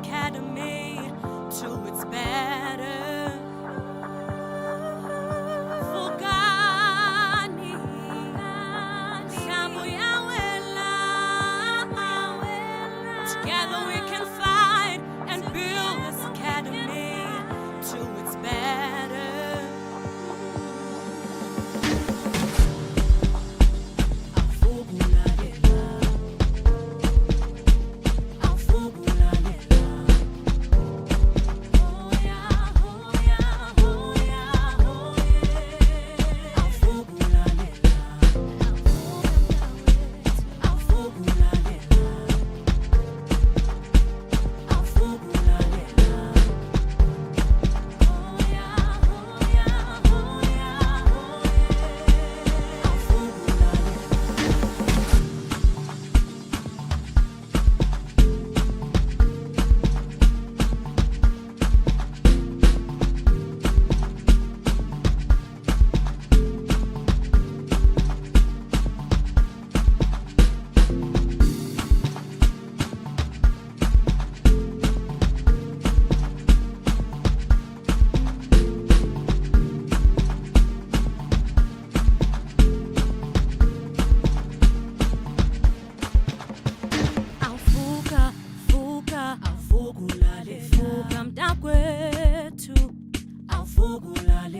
academy to its better. Fugani, Shabuyawela. Together we can fight and build this academy to its better.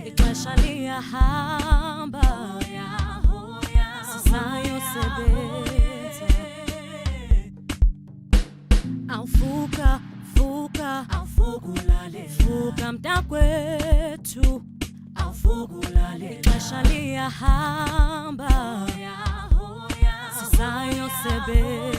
Ixesha liyahamba sisayosebenza. Awuvuka, vuka, awuvuka ulale, vuka mntakwethu, awuvuka ulale. Ixesha liyahamba sisayosebenza.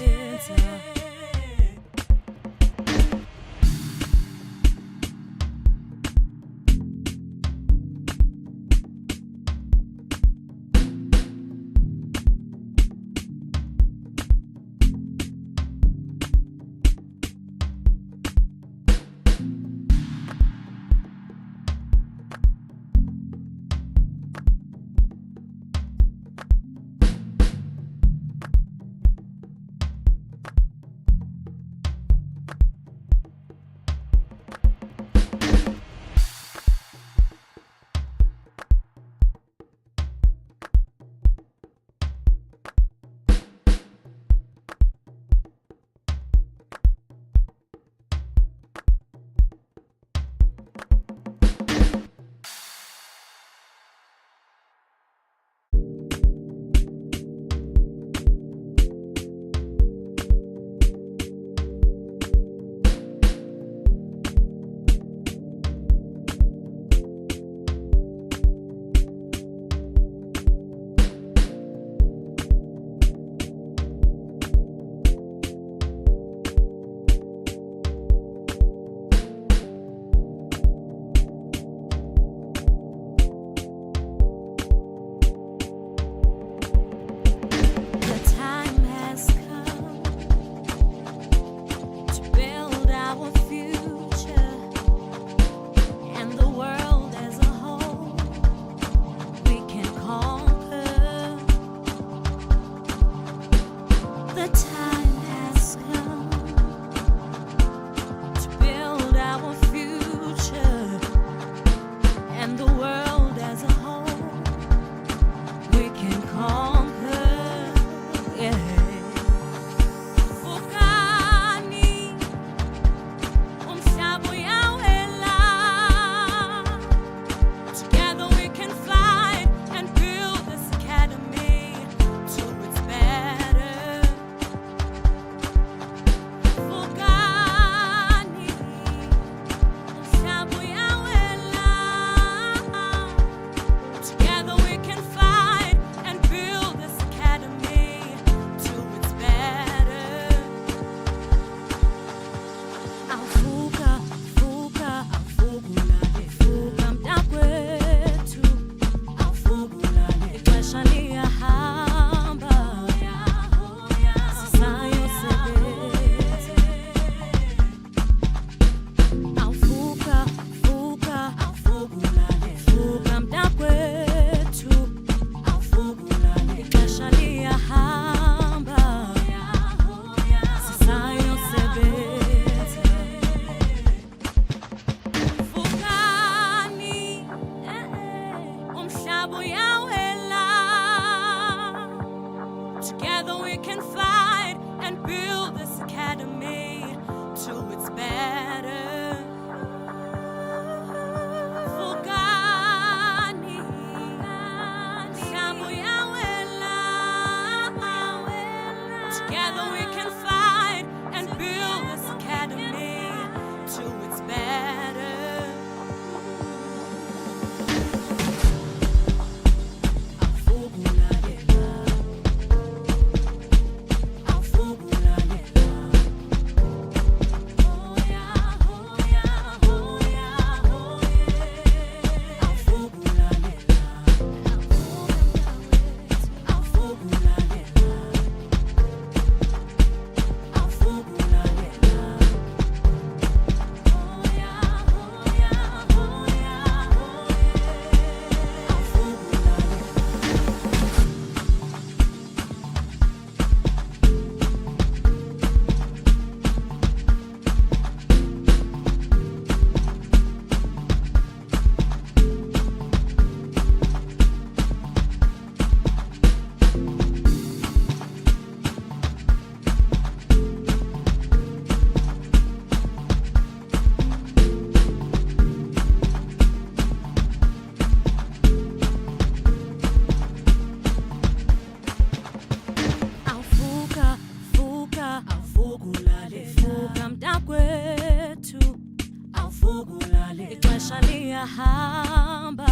siyahamba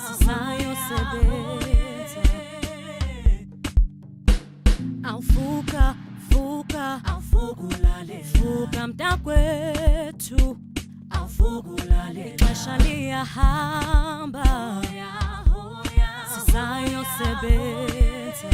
sisayosebenza awufuka fuka fuka mntakwethu ixesha liyahamba sisayosebenza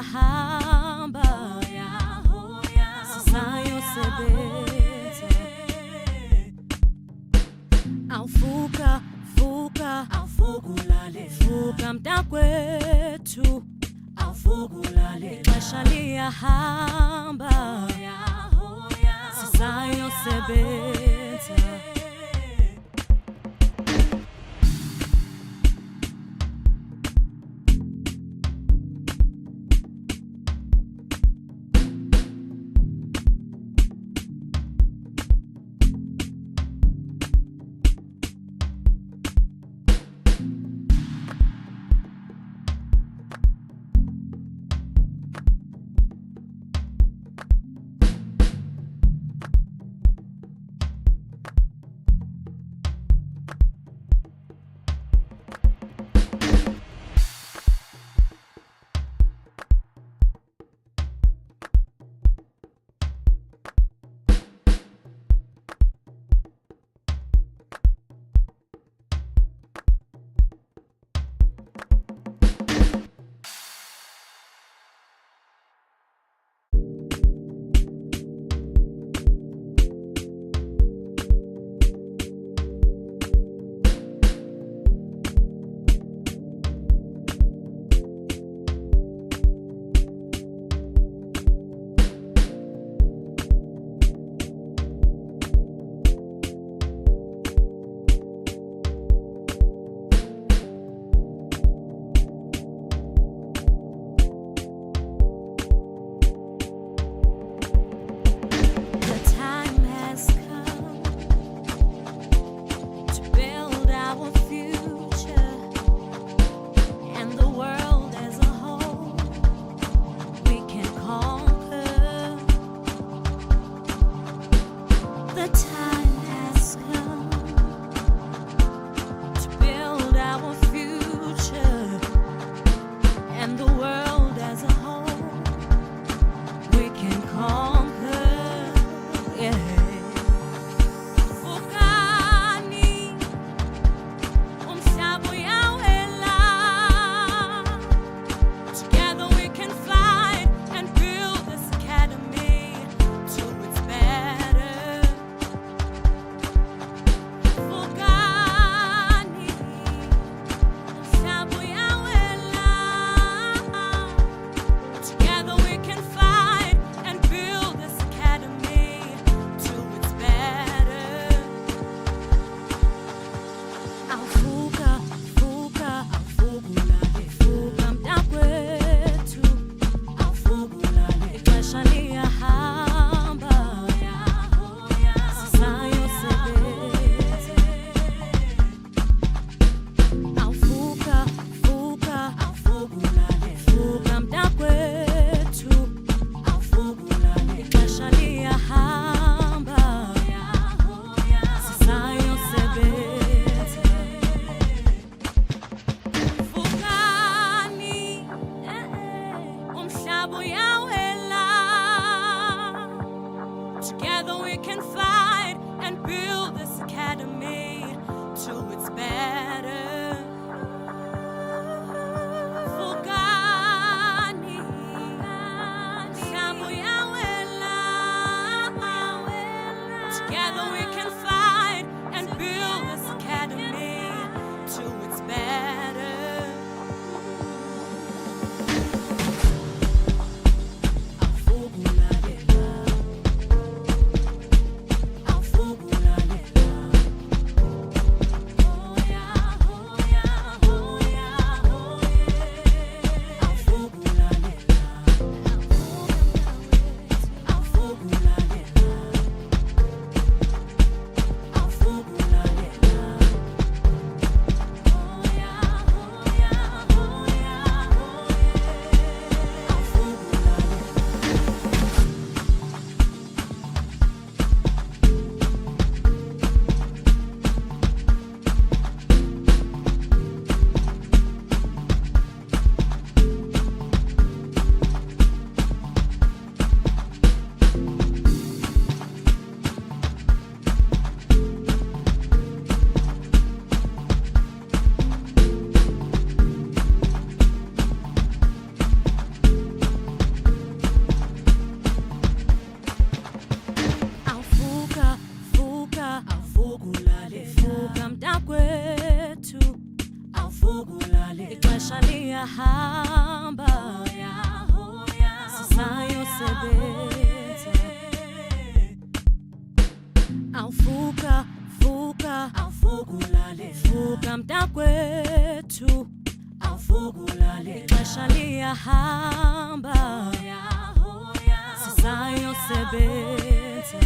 yahamba sisayosebenza awufuka fuka mntakwethu ixesha liyahamba sisayosebenza hamba sisayosebenza.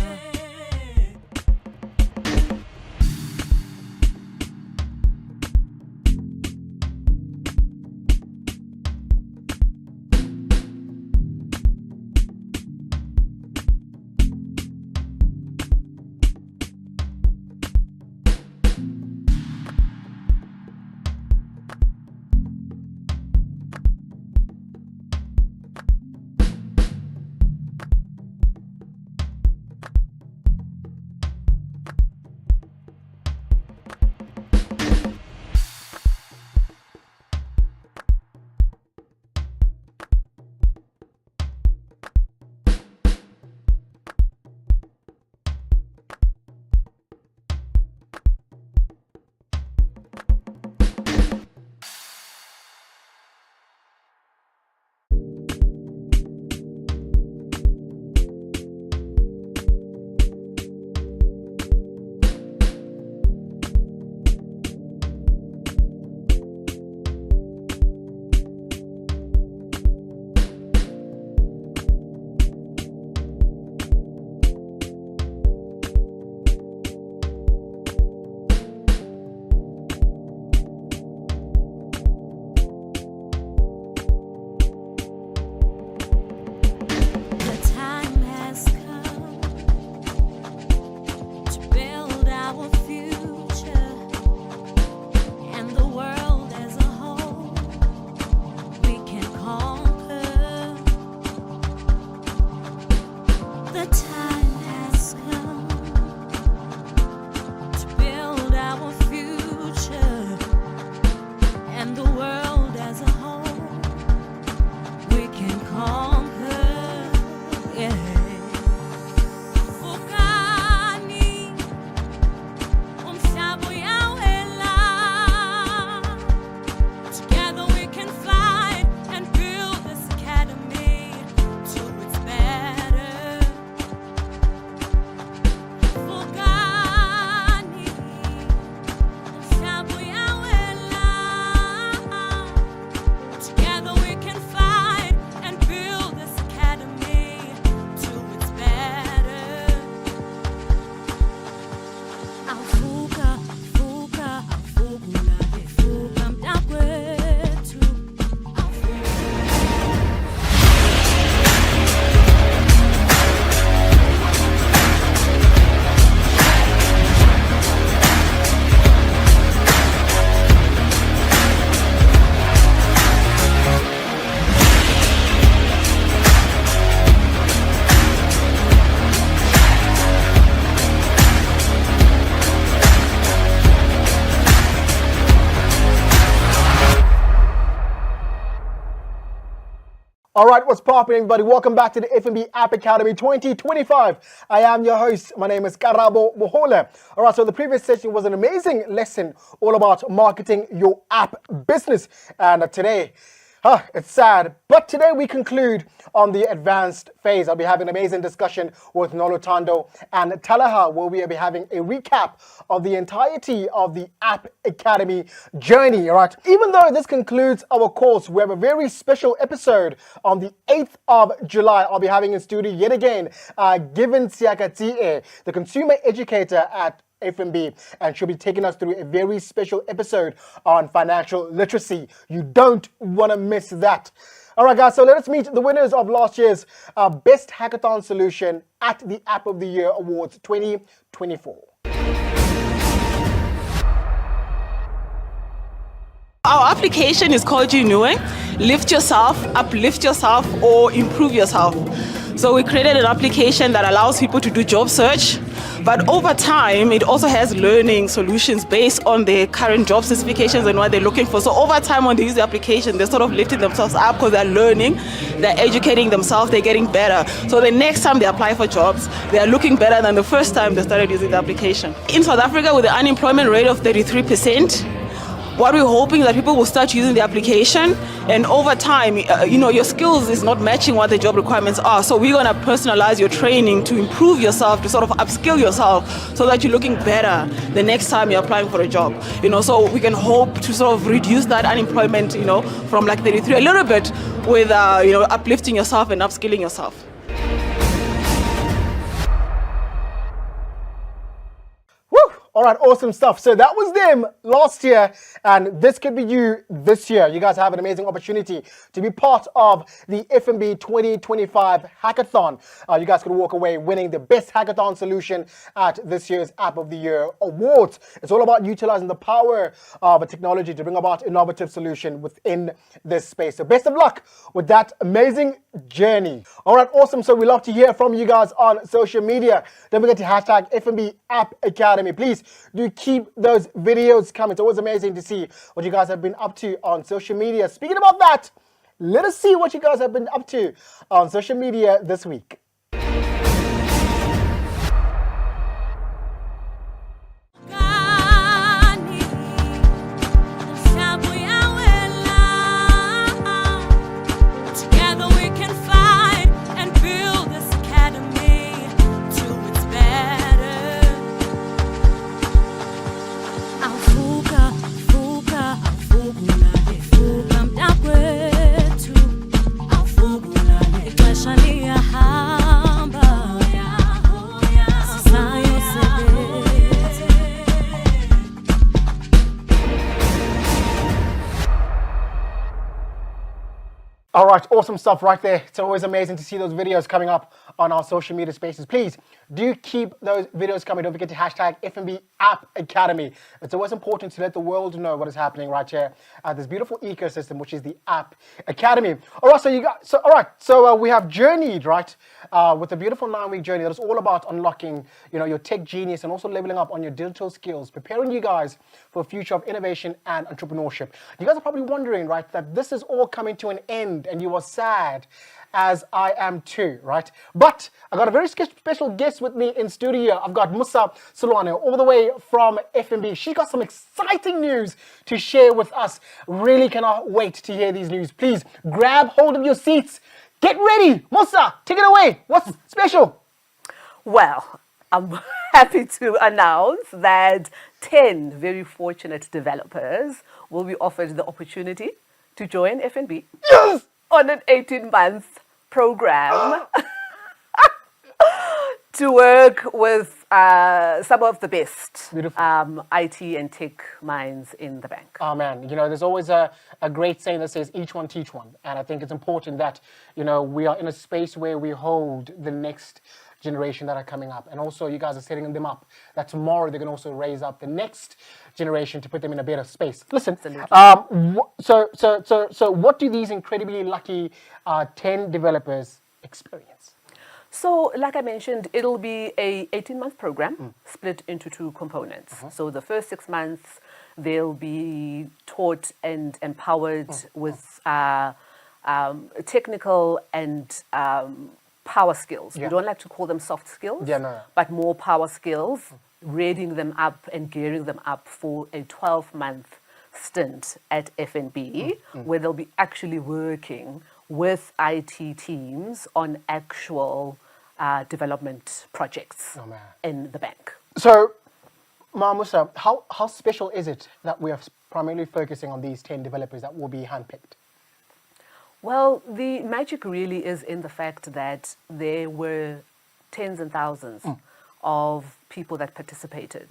All right, what's poppin', everybody? Welcome back to the FNB App Academy 2025. I am your host. My name is Karabo Bohole. All right, so the previous session was an amazing lesson all about marketing your app business. And today, it's sad, but today we conclude on the advanced phase. I'll be having an amazing discussion with Nolotando and Talaha, where we'll be having a recap of the entirety of the App Academy journey, all right? Even though this concludes our course, we have a very special episode on the 8th of July. I'll be having in studio yet again, Given Siakatie, the consumer educator at FNB, and she'll be taking us through a very special episode on financial literacy. You don't want to miss that. All right, guys, so let us meet the winners of last year's Best Hackathon Solution at the App of the Year Awards 2024. Our application is called Jiinue. Lift yourself, uplift yourself, or improve yourself. So we created an application that allows people to do job search, but over time, it also has learning solutions based on their current job specifications and what they're looking for. So over time, when they use the application, they're sort of lifting themselves up because they're learning, they're educating themselves, they're getting better. So the next time they apply for jobs, they're looking better than the first time they started using the application. In South Africa, with the unemployment rate of 33%, what we're hoping is that people will start using the application, and over time, your skills is not matching what the job requirements are. So we're going to personalize your training to improve yourself, to sort of upskill yourself, so that you're looking better the next time you're applying for a job. So we can hope to sort of reduce that unemployment, from like 33 a little bit with, uplifting yourself and upskilling yourself. All right, awesome stuff. So that was them last year, and this could be you this year. You guys have an amazing opportunity to be part of the FNB 2025 Hackathon. You guys could walk away winning the best hackathon solution at this year's App of the Year Awards. It's all about utilizing the power of a technology to bring about innovative solution within this space. So best of luck with that amazing journey. All right, awesome. So we love to hear from you guys on social media. Don't forget to hashtag FNB App Academy. Please do keep those videos coming. It's always amazing to see what you guys have been up to on social media. Speaking about that, let us see what you guys have been up to on social media this week. All right, awesome stuff right there. It's always amazing to see those videos coming up on our social media spaces. Please do keep those videos coming. Don't forget to hashtag FNB App Academy. It's always important to let the world know what is happening right here at this beautiful ecosystem, which is the App Academy. All right, so we have journeyed, right, with a beautiful 9-week journey that is all about unlocking, your tech genius and also leveling up on your digital skills, preparing you guys for a future of innovation and entrepreneurship. You guys are probably wondering, right, that this is all coming to an end, and you are sad, as I am too, right? But I got a very special guest with me in studio. I've got Musa Sulwane, all the way from FNB. She got some exciting news to share with us. Really cannot wait to hear these news. Please grab hold of your seats. Get ready. Musa, take it away. What's special? Well, I'm happy to announce that 10 very fortunate developers will be offered the opportunity to join FNB. Yes! On an 18-month program to work with some of the best IT and tech minds in the bank. Oh man, there's always a great saying that says each one teach one. And I think it's important that, we are in a space where we hold the next generation that are coming up. And also you guys are setting them up that tomorrow they can also raise up the next generation to put them in a better space. Listen, so what do these incredibly lucky 10 developers experience? So, like I mentioned, it'll be a 18-month program split into 2 components. So the first 6 months, they'll be taught and empowered with technical and power skills. We don't like to call them soft skills, but more power skills, readying them up and gearing them up for a 12-month stint at FNB, where they'll be actually working with IT teams on actual development projects in the bank. So, Musa, how special is it that we are primarily focusing on these 10 developers that will be handpicked? Well, the magic really is in the fact that there were tens and thousands of people that participated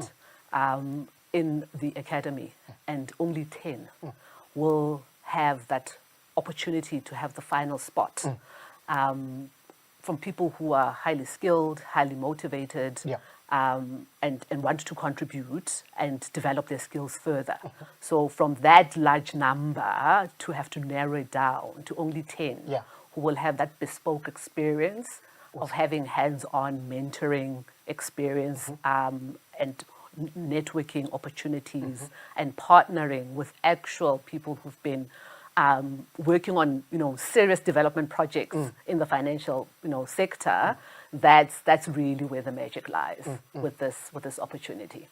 in the academy, and only 10 will have that opportunity to have the final spot. From people who are highly skilled, highly motivated, and want to contribute and develop their skills further. So from that large number, to have to narrow it down to only 10 who will have that bespoke experience of having hands-on mentoring experience and networking opportunities and partnering with actual people who've been working on serious development projects in the financial sector. That's really where the magic lies with this opportunity.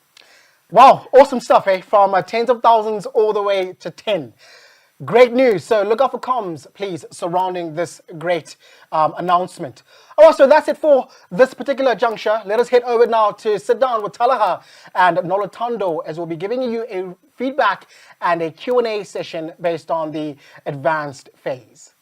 Wow, awesome stuff, eh? From tens of thousands all the way to 10. Great news. So look out for comms, please, surrounding this great announcement. All right, so that's it for this particular juncture. Let us head over now to sit down with Talaha and Nolotando, as we'll be giving you a feedback and a Q&A session based on the advanced phase.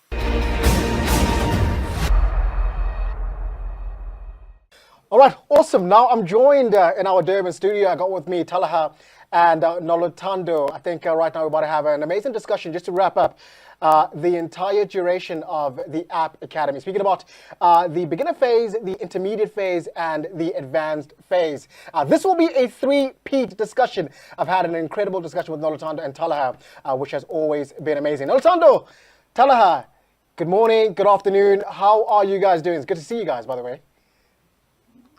All right, awesome. Now I'm joined in our Durban studio. I got with me Talaha and Nolotando. I think right now we're about to have an amazing discussion just to wrap up the entire duration of the App Academy. Speaking about the beginner phase, the intermediate phase, and the advanced phase. This will be a three-peat discussion. I've had an incredible discussion with Nolotando and Talaha, which has always been amazing. Nolotando, Talaha, good morning, good afternoon. How are you guys doing? It's good to see you guys, by the way.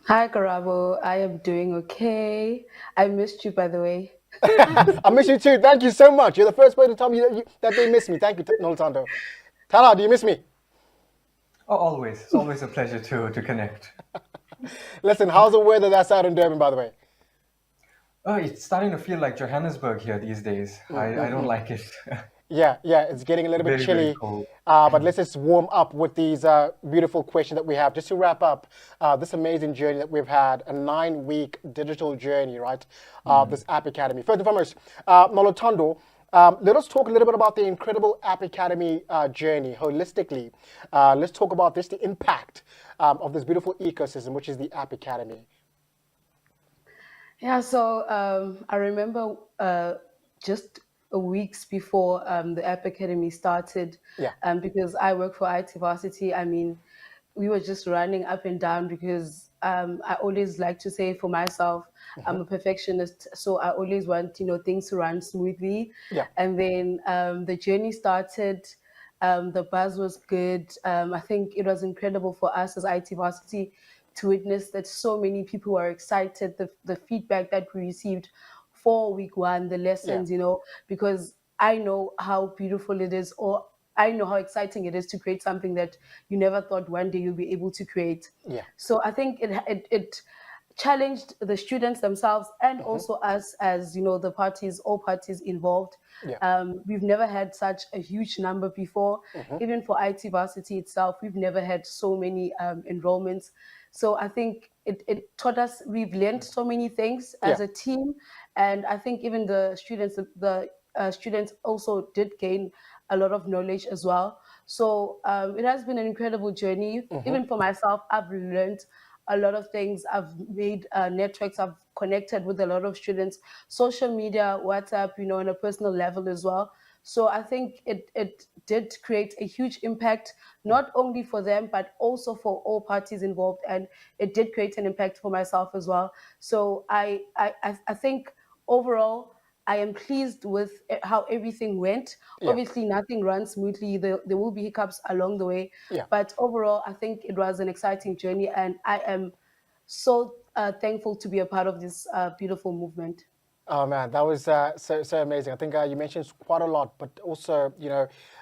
Hi, Karabo. I am doing okay. I missed you, by the way. I miss you too. Thank you so much. You're the first person to tell me that they miss me. Thank you, Noltando. Tala, do you miss me? Oh, always. It's always a pleasure to connect. Listen, how's the weather that side in Durban, by the way? Oh, it's starting to feel like Johannesburg here these days. I don't like it. Yeah, it's getting a little bit Very, chilly. very cold. But let's just warm up with these beautiful questions that we have. Just to wrap up this amazing journey that we've had, a 9-week digital journey, right? This App Academy. First and foremost, Nolotando, let us talk a little bit about the incredible App Academy journey holistically. Let's talk about this, the impact of this beautiful ecosystem, which is the App Academy. Yeah, so I remember just weeks before the App Academy started, Yeah. because I work for IT Varsity. I mean, we were just running up and down because I always like to say for myself, I'm a perfectionist, so I always want things to run smoothly. Yeah. And then the journey started. The buzz was good. I think it was incredible for us as IT Varsity to witness that so many people were excited. The feedback that we received for week one, the lessons, because I know how beautiful it is, or I know how exciting it is to create something that you never thought one day you'll be able to create. Yeah. So I think it challenged the students themselves and also us as the all parties involved. Yeah. We've never had such a huge number before. Even for IT Varsity itself, we've never had so many enrollments. So I think it taught us, we've learned so many things as Yeah. a team. And I think even the students also did gain a lot of knowledge as well. So it has been an incredible journey. Even for myself, I've learned a lot of things. I've made networks. I've connected with a lot of students, social media, WhatsApp, on a personal level as well. So I think it did create a huge impact, not only for them, but also for all parties involved. And it did create an impact for myself as well. So I think overall, I am pleased with how everything went. Yeah. Obviously, nothing runs smoothly. There will be hiccups along the way. Yeah. But overall, I think it was an exciting journey. And I am so thankful to be a part of this beautiful movement. Oh man, that was so amazing. I think you mentioned quite a lot, but also,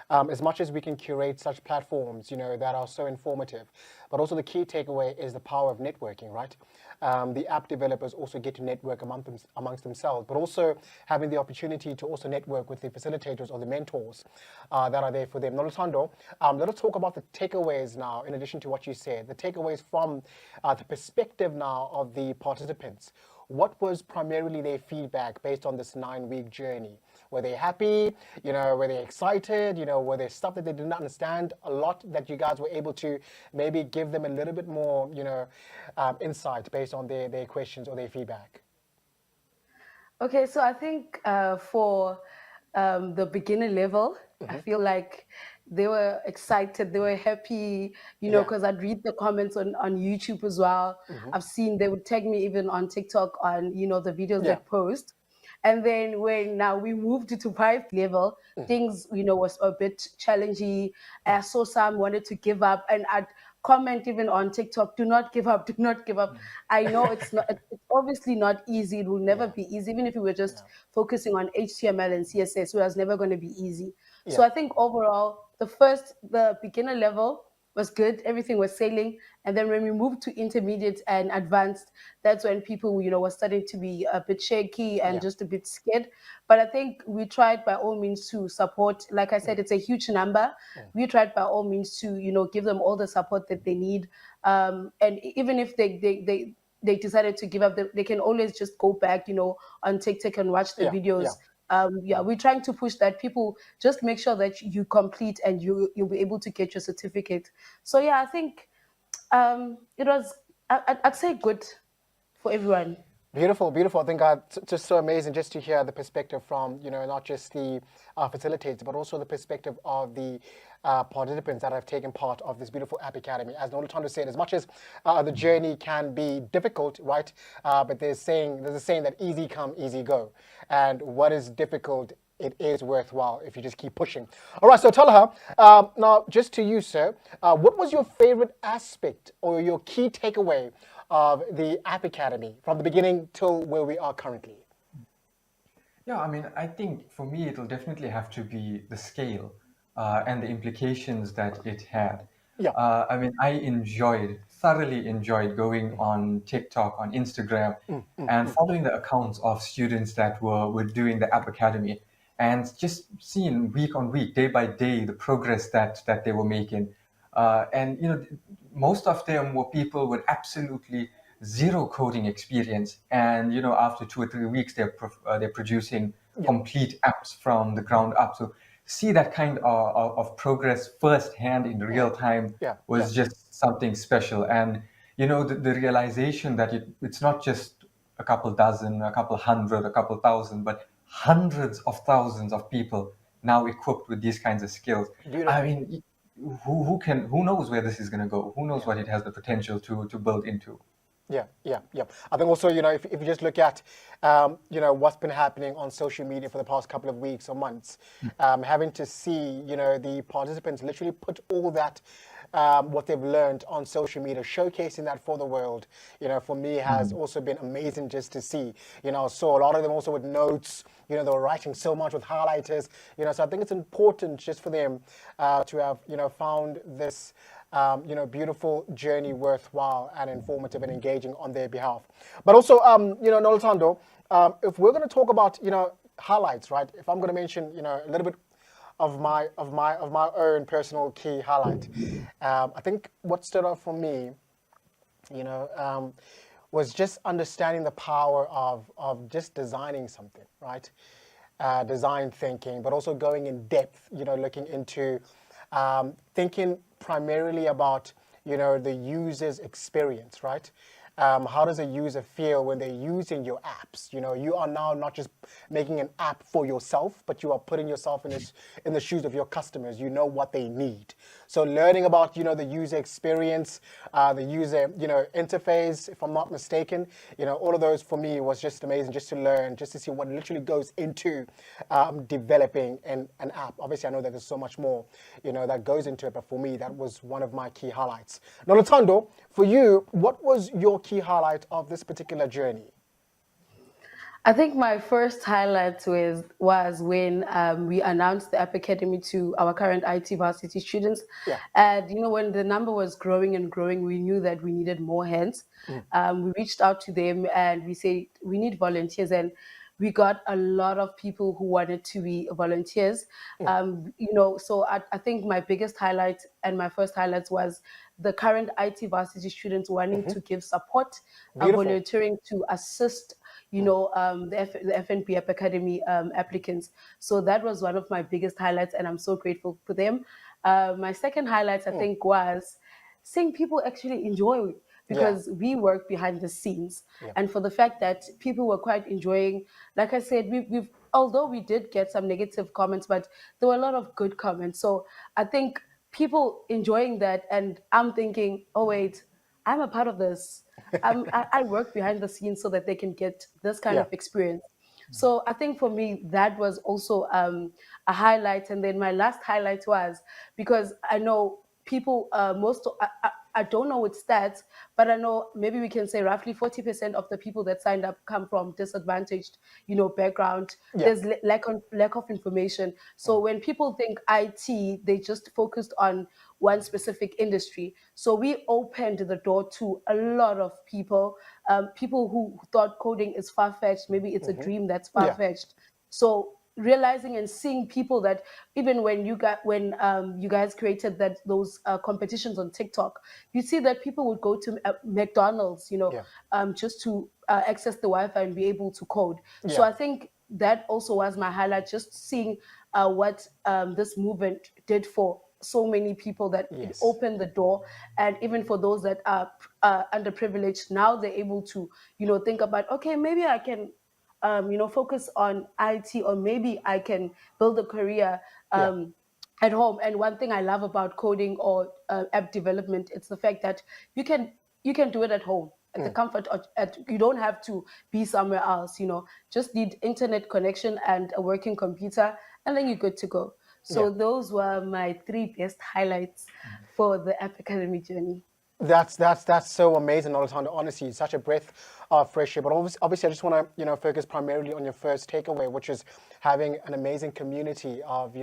as much as we can curate such platforms, that are so informative, but also the key takeaway is the power of networking, right? The app developers also get to network amongst themselves, but also having the opportunity to also network with the facilitators or the mentors that are there for them. Nolotando, let us talk about the takeaways now, in addition to what you said, the takeaways from the perspective now of the participants. What was primarily their feedback based on this 9-week journey? Were they happy? Were they excited? Were there stuff that they didn't understand? A lot that you guys were able to maybe give them a little bit more, insight based on their questions or their feedback? Okay, so I think for the beginner level, I feel like they were excited, they were happy, Yeah. because I'd read the comments on YouTube as well. I've seen they would tag me even on TikTok on, the videos Yeah. they post. And then when now we moved to 5th level, things, was a bit challenging. I saw some wanted to give up, and I'd comment even on TikTok, do not give up, do not give up. I know it's obviously not easy. It will never be easy. Even if we were just focusing on HTML and CSS, it was never going to be easy. So Yeah. I think overall, the beginner level was good. Everything was sailing. And then when we moved to intermediate and advanced, that's when people, were starting to be a bit shaky and Yeah. just a bit scared. But I think we tried by all means to support. Like I said, it's a huge number. We tried by all means to, give them all the support that they need. And even if they decided to give up, they can always just go back, on TikTok and watch the Yeah. Yeah. videos. Yeah, we're trying to push that people just make sure that you complete and you'll be able to get your certificate. So yeah, I think it was I'd say good for everyone. Beautiful, beautiful. I think it's just so amazing just to hear the perspective from, not just the facilitators, but also the perspective of the participants that have taken part of this beautiful App Academy. As Nolutando said, as much as the journey can be difficult, right? But there's a saying that easy come, easy go. And what is difficult, it is worthwhile if you just keep pushing. All right, so Talha, now just to you, sir, what was your favorite aspect or your key takeaway of the App Academy from the beginning till where we are currently? Yeah, I mean, I think for me, it'll definitely have to be the scale and the implications that it had. Yeah. I mean, thoroughly enjoyed going on TikTok, on Instagram, and following the accounts of students that were doing the App Academy, and just seeing week on week, day by day, the progress that they were making. And most of them were people with absolutely zero coding experience, and after 2 or 3 weeks, they're producing complete apps from the ground up. So see that kind of progress firsthand in real time Yeah. was just something special. And the realization that it's not just a couple dozen, a couple hundred, a couple thousand, but hundreds of thousands of people now equipped with these kinds of skills. Beautiful. I mean, who knows where this is going to go? Who knows what it has the potential to build into? Yeah, yeah, yeah. I think also, if you just look at, what's been happening on social media for the past couple of weeks or months, having to see, the participants literally put all that, what they've learned on social media, showcasing that for the world, for me has also been amazing just to see. I saw a lot of them also with notes, they were writing so much with highlighters, so I think it's important just for them to have, found this, beautiful journey worthwhile and informative and engaging on their behalf. But also, Nolutando, if we're going to talk about, highlights, right? If I'm going to mention, a little bit of my own personal key highlight, I think what stood out for me, was just understanding the power of just designing something, right? Design thinking, but also going in depth, looking into thinking primarily about, the user's experience, right? How does a user feel when they're using your apps? You are now not just making an app for yourself, but you are putting yourself in the shoes of your customers. You know what they need. So learning about, the user experience, the user, interface, if I'm not mistaken, all of those for me was just amazing, just to learn, just to see what literally goes into developing an app. Obviously, I know that there's so much more, that goes into it, but for me, that was one of my key highlights. Now, Lutando, for you, what was your key highlight of this particular journey? I think my first highlight was when we announced the App Academy to our current IT varsity students. Yeah. And when the number was growing and growing, we knew that we needed more hands. We reached out to them and we said we need volunteers, and we got a lot of people who wanted to be volunteers. So I think my biggest highlight and my first highlights was the current IT varsity students wanting to give support, Beautiful. volunteering to assist the FNB App Academy applicants. So that was one of my biggest highlights, and I'm so grateful for them. My second highlight, I think, was seeing people actually enjoy, because we work behind the scenes, and for the fact that people were quite enjoying. Like I said, we've although we did get some negative comments, but there were a lot of good comments. So I think people enjoying that, and I'm thinking, oh wait, I'm a part of this. I work behind the scenes so that they can get this kind Yeah. of experience. So I think for me, that was also a highlight. And then my last highlight was, because I know people, I don't know with stats, but I know maybe we can say roughly 40% of the people that signed up come from disadvantaged, background. Yeah. There's lack of information. So when people think IT, they just focused on one specific industry. So we opened the door to a lot of people, people who thought coding is far-fetched, maybe it's a dream that's Yeah. far-fetched. So realizing and seeing people that even when you guys created those competitions on TikTok, you see that people would go to McDonald's, Yeah. just to access the Wi-Fi and be able to code. So Yeah. I think that also was my highlight, just seeing what this movement did for so many people, that it Yes. opened the door. And even for those that are underprivileged, now they're able to think about, okay, maybe I can focus on IT, or maybe I can build a career Yeah. at home. And one thing I love about coding or app development, it's the fact that you can do it at home, at the comfort of, you don't have to be somewhere else. Just need internet connection and a working computer, and then you're good to go. Yeah. So those were my 3 best highlights for the App Academy journey. That's so amazing, Alessandro. Honestly, it's such a breath of fresh air. But obviously, I just want to focus primarily on your first takeaway, which is having an amazing community of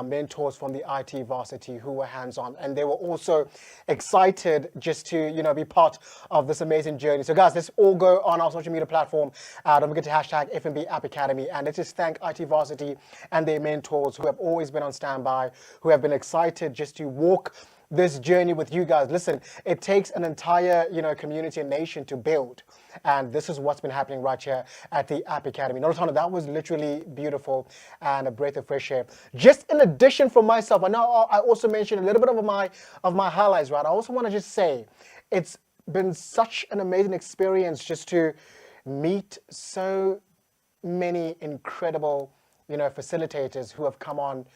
mentors from the IT varsity who were hands-on, and they were also excited just to be part of this amazing journey. So guys, let's all go on our social media platform. Don't forget to hashtag FNB App Academy, and let's just thank IT varsity and their mentors who have always been on standby, who have been excited just to walk this journey with you guys. Listen, it takes an entire community and nation to build, and this is what's been happening right here at the App Academy. Nolitano, that was literally beautiful and a breath of fresh air. Just in addition for myself, I know I also mentioned a little bit of my highlights, right? I also want to just say it's been such an amazing experience just to meet so many incredible facilitators who have come on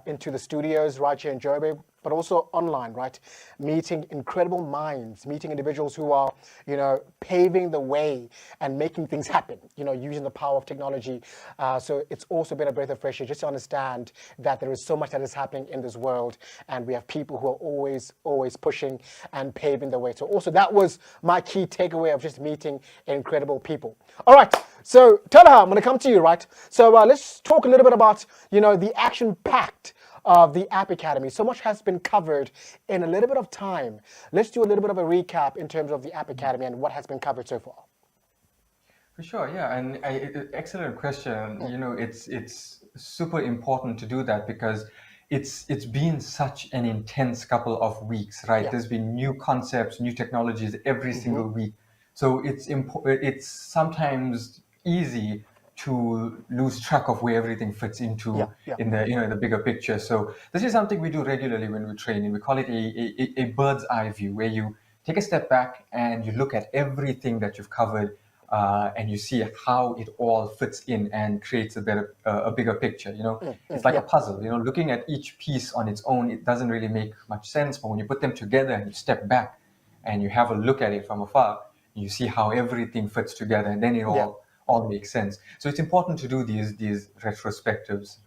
into the studios right here in Joburg, but also online, right? Meeting incredible minds, meeting individuals who are, paving the way and making things happen, using the power of technology. So it's also been a breath of fresh air just to understand that there is so much that is happening in this world, and we have people who are always pushing and paving the way. So also that was my key takeaway of just meeting incredible people. All right. So, Talaha, I'm going to come to you, right? So let's talk a little bit about, the action-packed of the App Academy. So much has been covered in a little bit of time. Let's do a little bit of a recap in terms of the App Academy and what has been covered so far. For sure, yeah, and excellent question. It's super important to do that because it's been such an intense couple of weeks, right? Yeah. There's been new concepts, new technologies every single week, so it's sometimes easy to lose track of where everything fits into Yeah. in the bigger picture. So this is something we do regularly when we train, and we call it a bird's eye view, where you take a step back and you look at everything that you've covered. And you see how it all fits in and creates a bigger picture. It's like a puzzle. Looking at each piece on its own, it doesn't really make much sense. But when you put them together and you step back and you have a look at it from afar, you see how everything fits together, and then it all makes sense. So it's important to do these retrospectives.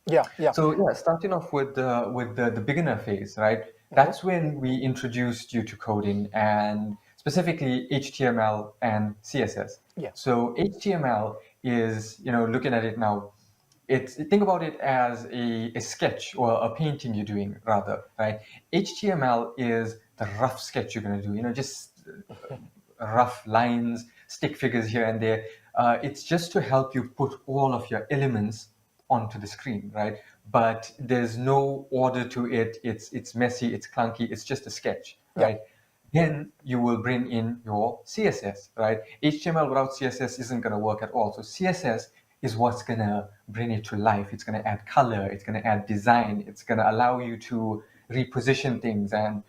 Yeah. So yeah, starting off with the beginner phase, right? That's when we introduced you to coding, and specifically HTML and CSS. Yeah. So HTML is, looking at it now, think about it as a sketch or a painting you're doing, rather, right? HTML is the rough sketch you're going to do, just rough lines, stick figures here and there. It's just to help you put all of your elements onto the screen, right? But there's no order to it. It's messy, it's clunky, it's just a sketch, right? Then you will bring in your CSS, right? HTML without CSS isn't going to work at all. So CSS is what's going to bring it to life. It's going to add color, it's going to add design, it's going to allow you to reposition things and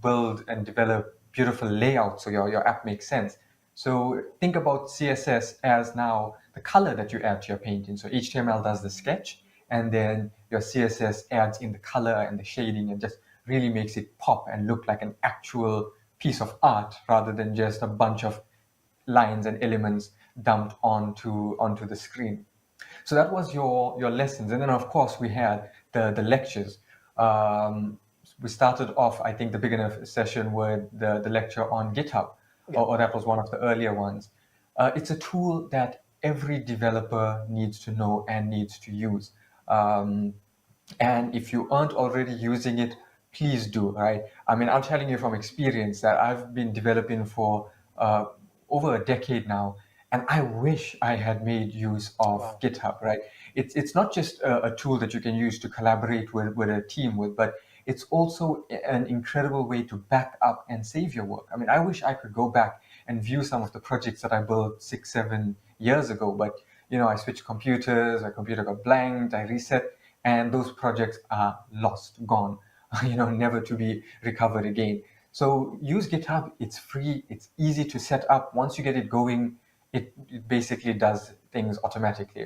build and develop beautiful layouts so your app makes sense. So think about CSS as now the color that you add to your painting. So HTML does the sketch, and then your CSS adds in the color and the shading and just really makes it pop and look like an actual piece of art rather than just a bunch of lines and elements dumped onto the screen. So that was your lessons. And then of course we had the lectures. We started off, I think, the beginner session with the lecture on GitHub, or that was one of the earlier ones. It's a tool that every developer needs to know and needs to use. And if you aren't already using it, please do, right? I mean, I'm telling you from experience that I've been developing for over a decade now, and I wish I had made use of GitHub, right? It's not just a tool that you can use to collaborate with a team with, but it's also an incredible way to back up and save your work. I mean, I wish I could go back and view some of the projects that I built 6, 7 years ago, but I switched computers, my computer got blanked, I reset, and those projects are lost, gone, never to be recovered again. So use GitHub. It's free. It's easy to set up. Once you get it going, it basically does things automatically.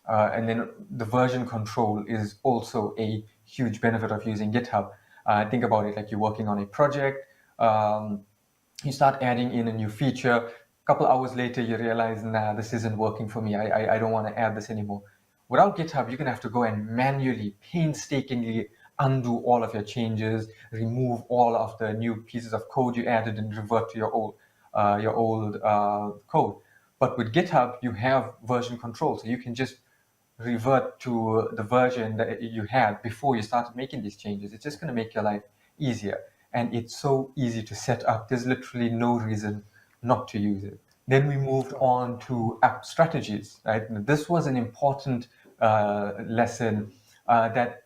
And then the version control is also a huge benefit of using GitHub. Think about it like you're working on a project. You start adding in a new feature. A couple hours later, you realize, nah, this isn't working for me. I don't want to add this anymore. Without GitHub, you're going to have to go and manually, painstakingly undo all of your changes, remove all of the new pieces of code you added, and revert to your old code. But with GitHub, you have version control, so you can just revert to the version that you had before you started making these changes. It's just going to make your life easier. And it's so easy to set up. There's literally no reason not to use it. Then we moved on to app strategies, right? This was an important lesson that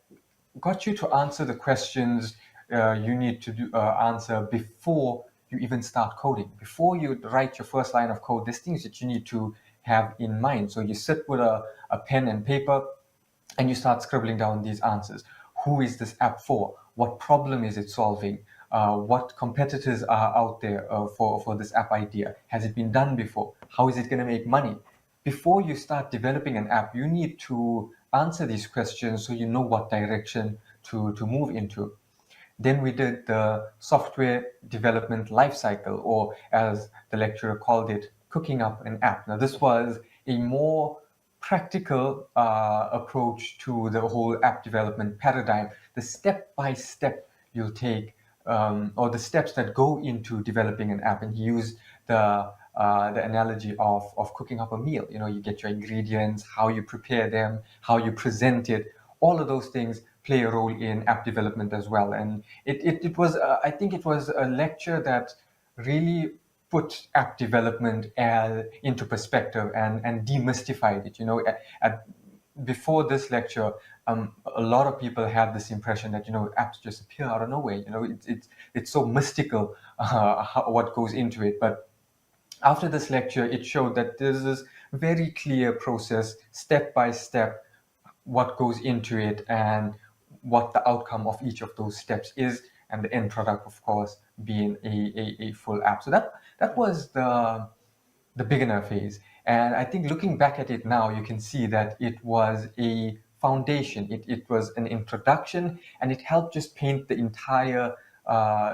got you to answer the questions you need to answer before you even start coding. Before you write your first line of code, there's things that you need to have in mind. So you sit with a pen and paper and you start scribbling down these answers. Who is this app for? What problem is it solving? What competitors are out there for this app idea? Has it been done before? How is it going to make money? Before you start developing an app, you need to answer these questions so you know what direction to move into. Then we did the software development lifecycle, or as the lecturer called it, cooking up an app. Now, this was a more practical approach to the whole app development paradigm. The step-by-step you'll take, or the steps that go into developing an app, and use the analogy of cooking up a meal. You get your ingredients, how you prepare them, how you present it. All of those things play a role in app development as well. And it was, I think it was a lecture that really put app development into perspective and demystified it. Before this lecture, a lot of people had this impression that apps just appear out of nowhere. It's so mystical what goes into it. But after this lecture, it showed that there's this very clear process, step by step, what goes into it and what the outcome of each of those steps is, and the end product, of course, being a full app. So that was the beginner phase. And I think looking back at it now, you can see that it was a foundation. It was an introduction, and it helped just paint the entire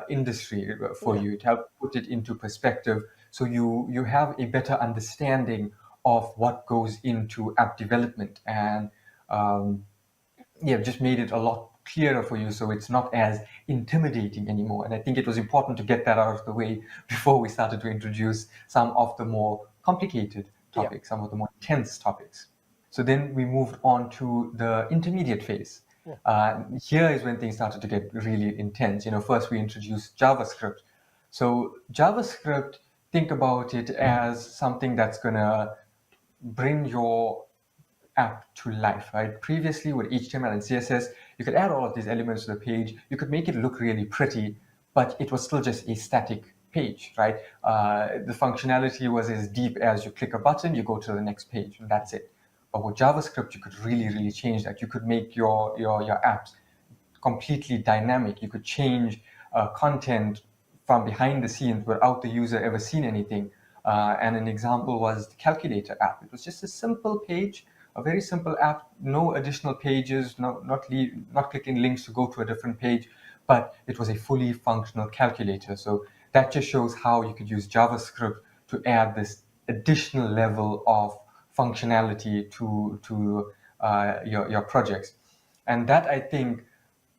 industry for you. It helped put it into perspective, so you have a better understanding of what goes into app development, and just made it a lot clearer for you, so it's not as intimidating anymore. And I think it was important to get that out of the way before we started to introduce some of the more complicated topics, some of the more intense topics. So then we moved on to the intermediate phase. Here is when things started to get really intense. First we introduced JavaScript. So JavaScript, think about it as something that's gonna bring your app to life, right? Previously with HTML and CSS, you could add all of these elements to the page. You could make it look really pretty, but it was still just a static page, right? The functionality was as deep as you click a button, you go to the next page, and that's it. But with JavaScript, you could really, really change that. You could make your apps completely dynamic. You could change content from behind the scenes without the user ever seeing anything. And an example was the calculator app. It was just a simple page, a very simple app, no additional pages, not clicking links to go to a different page, but it was a fully functional calculator. So that just shows how you could use JavaScript to add this additional level of functionality to your projects. And that, I think,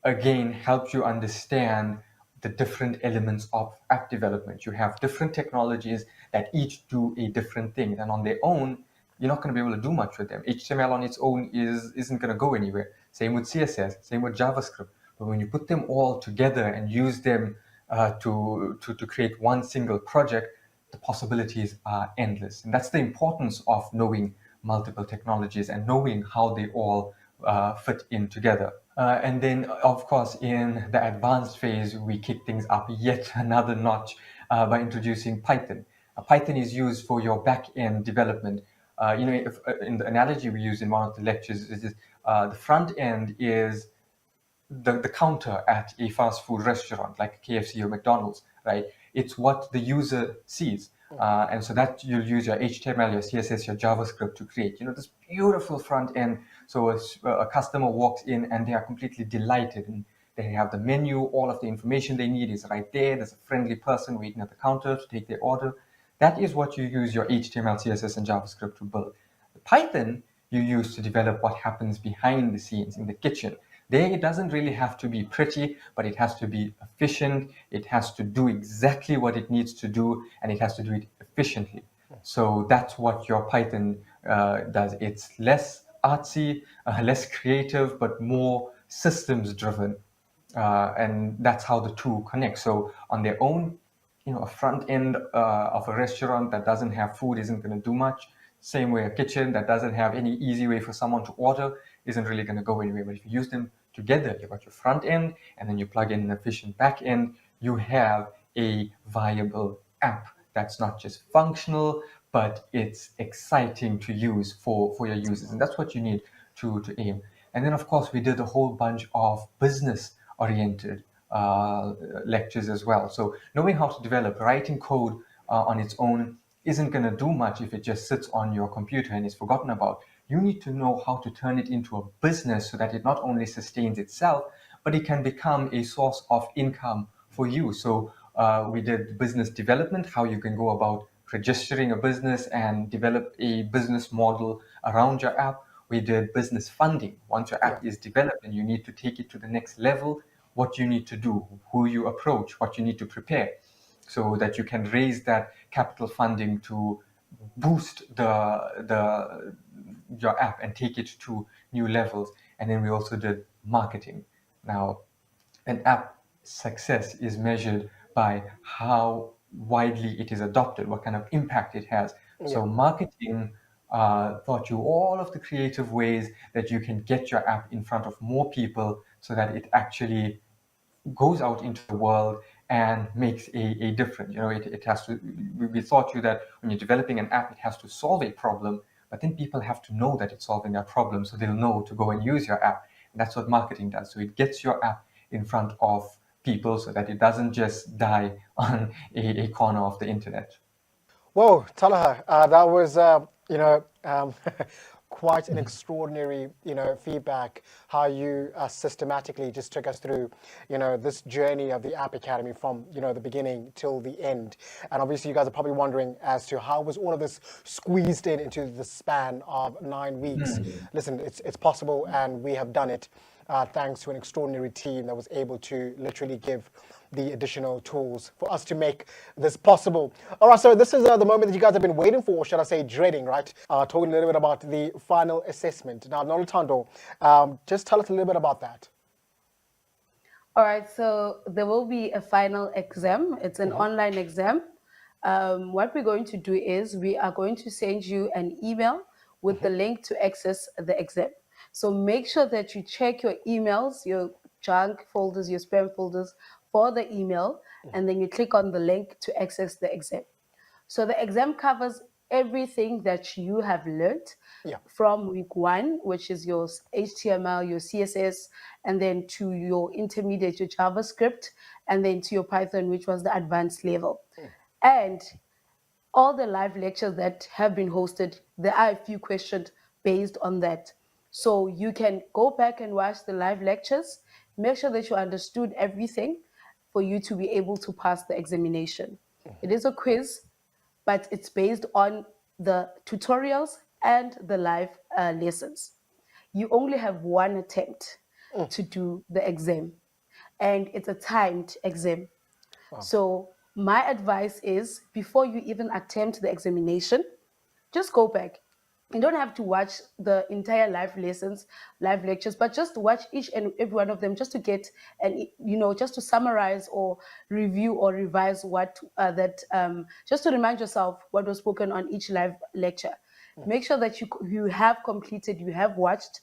again, helps you understand the different elements of app development. You have different technologies that each do a different thing, and on their own, you're not going to be able to do much with them. HTML on its own isn't going to go anywhere. same with CSS, same with JavaScript. But when you put them all together and use them to create one single project, the possibilities are endless. And that's the importance of knowing multiple technologies and knowing how they all fit in together. And then, of course, in the advanced phase, we kick things up yet another notch by introducing Python. Python is used for your back-end development. In the analogy we use in one of the lectures, is the front end is the counter at a fast food restaurant like KFC or McDonald's, right? It's what the user sees. And so that you'll use your HTML, your CSS, your JavaScript to create, this beautiful front end. So a customer walks in and they are completely delighted, and they have the menu, all of the information they need is right there. There's a friendly person waiting at the counter to take their order. That is what you use your HTML, CSS, and JavaScript to build. Python you use to develop what happens behind the scenes in the kitchen. There, it doesn't really have to be pretty, but it has to be efficient. It has to do exactly what it needs to do, and it has to do it efficiently. So that's what your Python does. It's less artsy, less creative, but more systems driven. And that's how the two connect. So on their own, a front end of a restaurant that doesn't have food isn't going to do much. Same way, a kitchen that doesn't have any easy way for someone to order isn't really going to go anywhere. But if you use them together, you've got your front end and then you plug in an efficient back end, you have a viable app that's not just functional, but it's exciting to use for your users. And that's what you need to aim. And then, of course, we did a whole bunch of business oriented lectures as well. So knowing how to develop, writing code on its own isn't going to do much if it just sits on your computer and is forgotten about. You need to know how to turn it into a business so that it not only sustains itself, but it can become a source of income for you. So we did business development, how you can go about registering a business and develop a business model around your app. We did business funding. Once your app is developed and you need to take it to the next level, what you need to do, who you approach, what you need to prepare, so that you can raise that capital funding to boost your app and take it to new levels. And then we also did marketing. Now, an app success is measured by how widely it is adopted, what kind of impact it has. So marketing taught you all of the creative ways that you can get your app in front of more people so that it actually goes out into the world and makes a difference. It has to, we taught you that when you're developing an app, it has to solve a problem, but then people have to know that it's solving that problem so they'll know to go and use your app. And that's what marketing does. So it gets your app in front of people so that it doesn't just die on a corner of the internet. Whoa, Talaha, that was, quite an extraordinary, feedback, how you systematically just took us through, this journey of the App Academy from, the beginning till the end. And obviously you guys are probably wondering as to how was all of this squeezed into the span of 9 weeks. Listen, it's possible, and we have done it. Thanks to an extraordinary team that was able to literally give the additional tools for us to make this possible. All right, so this is the moment that you guys have been waiting for, or should I say dreading, right? Talking a little bit about the final assessment. Now, Nolutando, just tell us a little bit about that. All right, so there will be a final exam. It's an online exam. What we're going to do is we are going to send you an email with the link to access the exam. So make sure that you check your emails, your junk folders, your spam folders for the email, and then you click on the link to access the exam. So the exam covers everything that you have learned from week 1, which is your HTML, your CSS, and then to your intermediate, your JavaScript, and then to your Python, which was the advanced level. And all the live lectures that have been hosted, there are a few questions based on that. So you can go back and watch the live lectures, make sure that you understood everything for you to be able to pass the examination. It is a quiz, but it's based on the tutorials and the live lessons. You only have one attempt to do the exam, and it's a timed exam. So my advice is, before you even attempt the examination, just go back, You don't have to watch the entire live lessons, live lectures, but just watch each and every one of them, just to get, and just to summarize or review or revise what just to remind yourself what was spoken on each live lecture. Make sure that you have completed, you have watched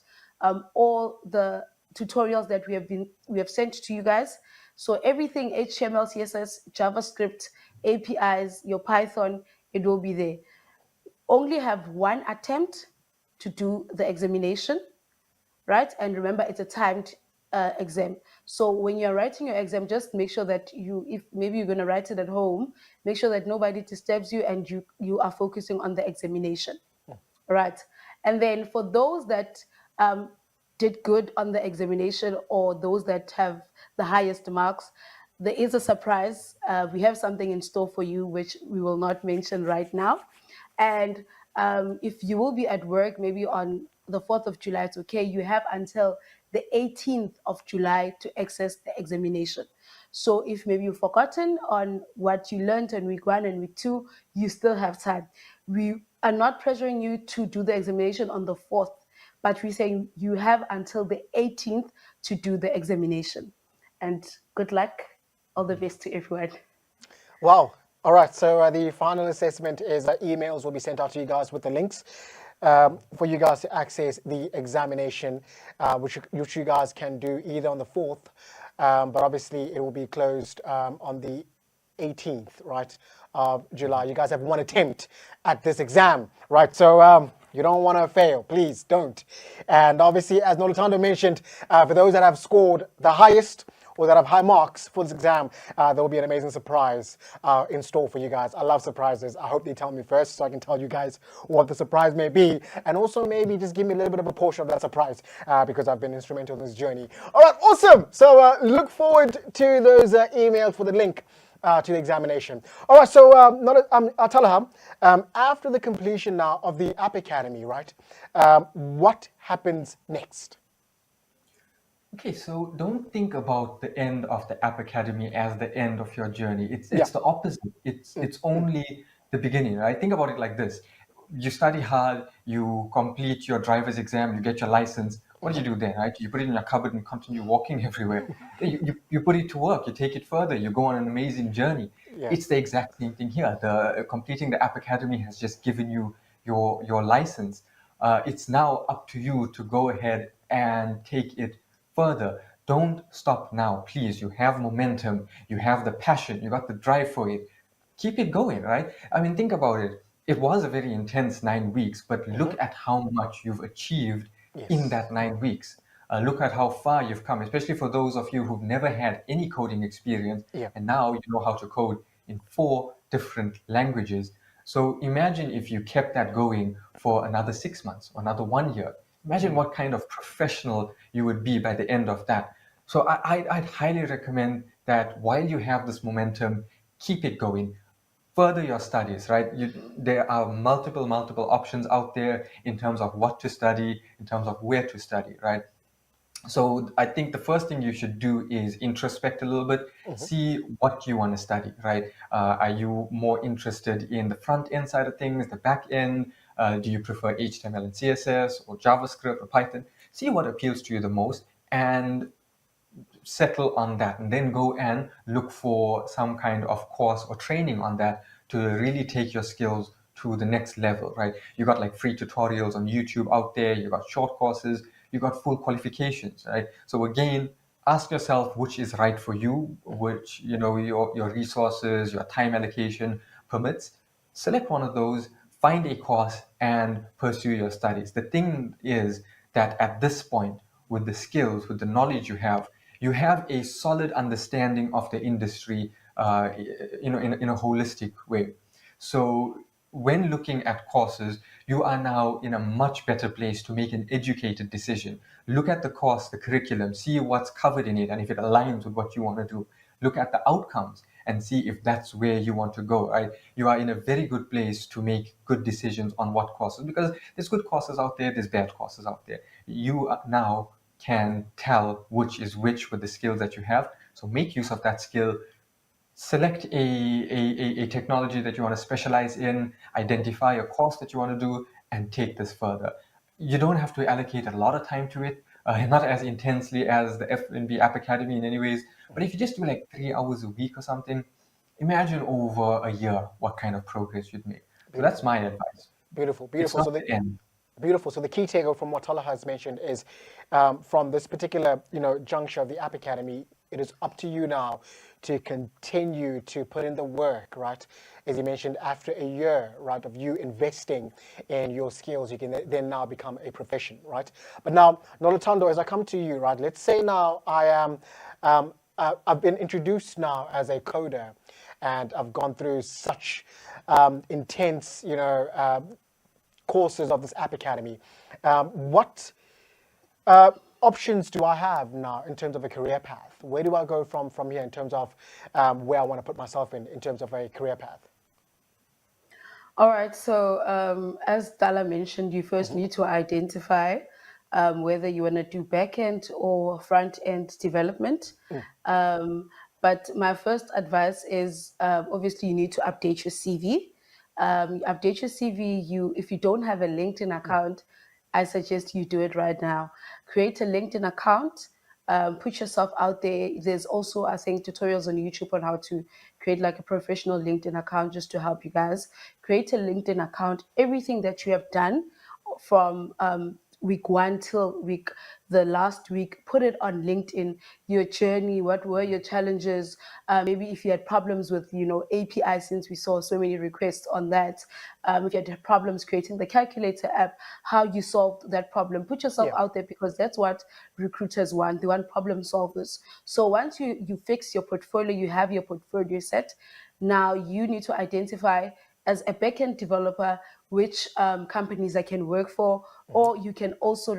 all the tutorials that we have sent to you guys. So everything HTML, CSS, JavaScript, APIs, your Python, it will be there. Only have one attempt to do the examination, right? And remember, it's a timed exam. So when you're writing your exam, just make sure that if maybe you're going to write it at home, make sure that nobody disturbs you and you are focusing on the examination, right? And then for those that did good on the examination, or those that have the highest marks, there is a surprise. We have something in store for you, which we will not mention right now. And if you will be at work, maybe on the 4th of July, it's okay. You have until the 18th of July to access the examination. So if maybe you've forgotten on what you learned in week 1 and week 2, you still have time. We are not pressuring you to do the examination on the 4th, but we're saying you have until the 18th to do the examination. And good luck. All the best to everyone. Wow. All right. So the final assessment is that emails will be sent out to you guys with the links for you guys to access the examination, which you guys can do either on the 4th, but obviously it will be closed on the 18th, right, of July. You guys have one attempt at this exam, right? So you don't want to fail. Please don't. And obviously, as Nolutando mentioned, for those that have scored the highest or that have high marks for this exam, there will be an amazing surprise in store for you guys. I love surprises. I hope they tell me first so I can tell you guys what the surprise may be. And also maybe just give me a little bit of a portion of that surprise because I've been instrumental in this journey. All right, awesome. So look forward to those emails for the link to the examination. All right, so Atalaha, after the completion now of the App Academy, right, what happens next? Okay, so don't think about the end of the App Academy as the end of your journey. It's the opposite. It's only the beginning, right? Think about it like this. You study hard, you complete your driver's exam, you get your license. What do you do then, right? You put it in your cupboard and continue walking everywhere. You put it to work, you take it further, you go on an amazing journey. Yeah. It's the exact same thing here. Completing the App Academy has just given you your license. It's now up to you to go ahead and take it further. Don't stop now, please. You have momentum, you have the passion, you got the drive for it. Keep it going, right? I mean, think about it. It was a very intense 9 weeks, but look at how much you've achieved in that 9 weeks. Look at how far you've come, especially for those of you who've never had any coding experience, and now you know how to code in 4 different languages. So imagine if you kept that going for another 6 months or another 1 year. Imagine what kind of professional you would be by the end of that. So I'd highly recommend that while you have this momentum, keep it going. Further your studies, right? There are multiple options out there in terms of what to study, in terms of where to study, right? So I think the first thing you should do is introspect a little bit, see what you want to study, right? Are you more interested in the front end side of things, the back end? Do you prefer HTML and CSS or JavaScript or Python? See what appeals to you the most and settle on that, and then go and look for some kind of course or training on that to really take your skills to the next level, right? You got like free tutorials on YouTube out there, you got short courses, you got full qualifications, right? So again, ask yourself which is right for you, which your resources, your time allocation permits. Select one of those, find a course, and pursue your studies. The thing is that at this point, with the skills, with the knowledge you have a solid understanding of the industry, in a holistic way. So when looking at courses, you are now in a much better place to make an educated decision. Look at the course, the curriculum, see what's covered in it, and if it aligns with what you want to do. Look at the outcomes and see if that's where you want to go, right? You are in a very good place to make good decisions on what courses, because there's good courses out there, there's bad courses out there. You now can tell which is which with the skills that you have. So make use of that skill. Select a technology that you want to specialize in, identify a course that you want to do, and take this further. You don't have to allocate a lot of time to it, not as intensely as the FNB App Academy in any ways, but if you just do like 3 hours a week or something, imagine over a year what kind of progress you'd make. So that's my advice. Beautiful, It's beautiful. not So the end. beautiful. So the key takeaway from what Tala has mentioned is, from this particular, juncture of the App Academy, it is up to you now to continue to put in the work, right? As you mentioned, after a year, right, of you investing in your skills, you can then now become a profession, right? But now, Nolutando, as I come to you, right, let's say now I am, I've been introduced now as a coder, and I've gone through such intense, courses of this App Academy. What options do I have now in terms of a career path? Where do I go from here in terms of where I want to put myself in terms of a career path? All right. So, as Dala mentioned, you first need to identify whether you want to do back end or front end development. Um, but my first advice is obviously you need to update your CV. Update your CV. If you don't have a LinkedIn account, I suggest you do it right now. Create a LinkedIn account. Put yourself out there. There's also, I think, tutorials on YouTube on how to create like a professional LinkedIn account just to help you guys. Create a LinkedIn account. Everything that you have done from week one till the last week, put it on LinkedIn. Your journey, what were your challenges? Maybe if you had problems with API, since we saw so many requests on that. If you had problems creating the calculator app, how you solved that problem. Put yourself Yeah. out there, because that's what recruiters want. They want problem solvers. So once you fix your portfolio, you have your portfolio set. Now you need to identify, as a backend developer, which companies I can work for, or you can also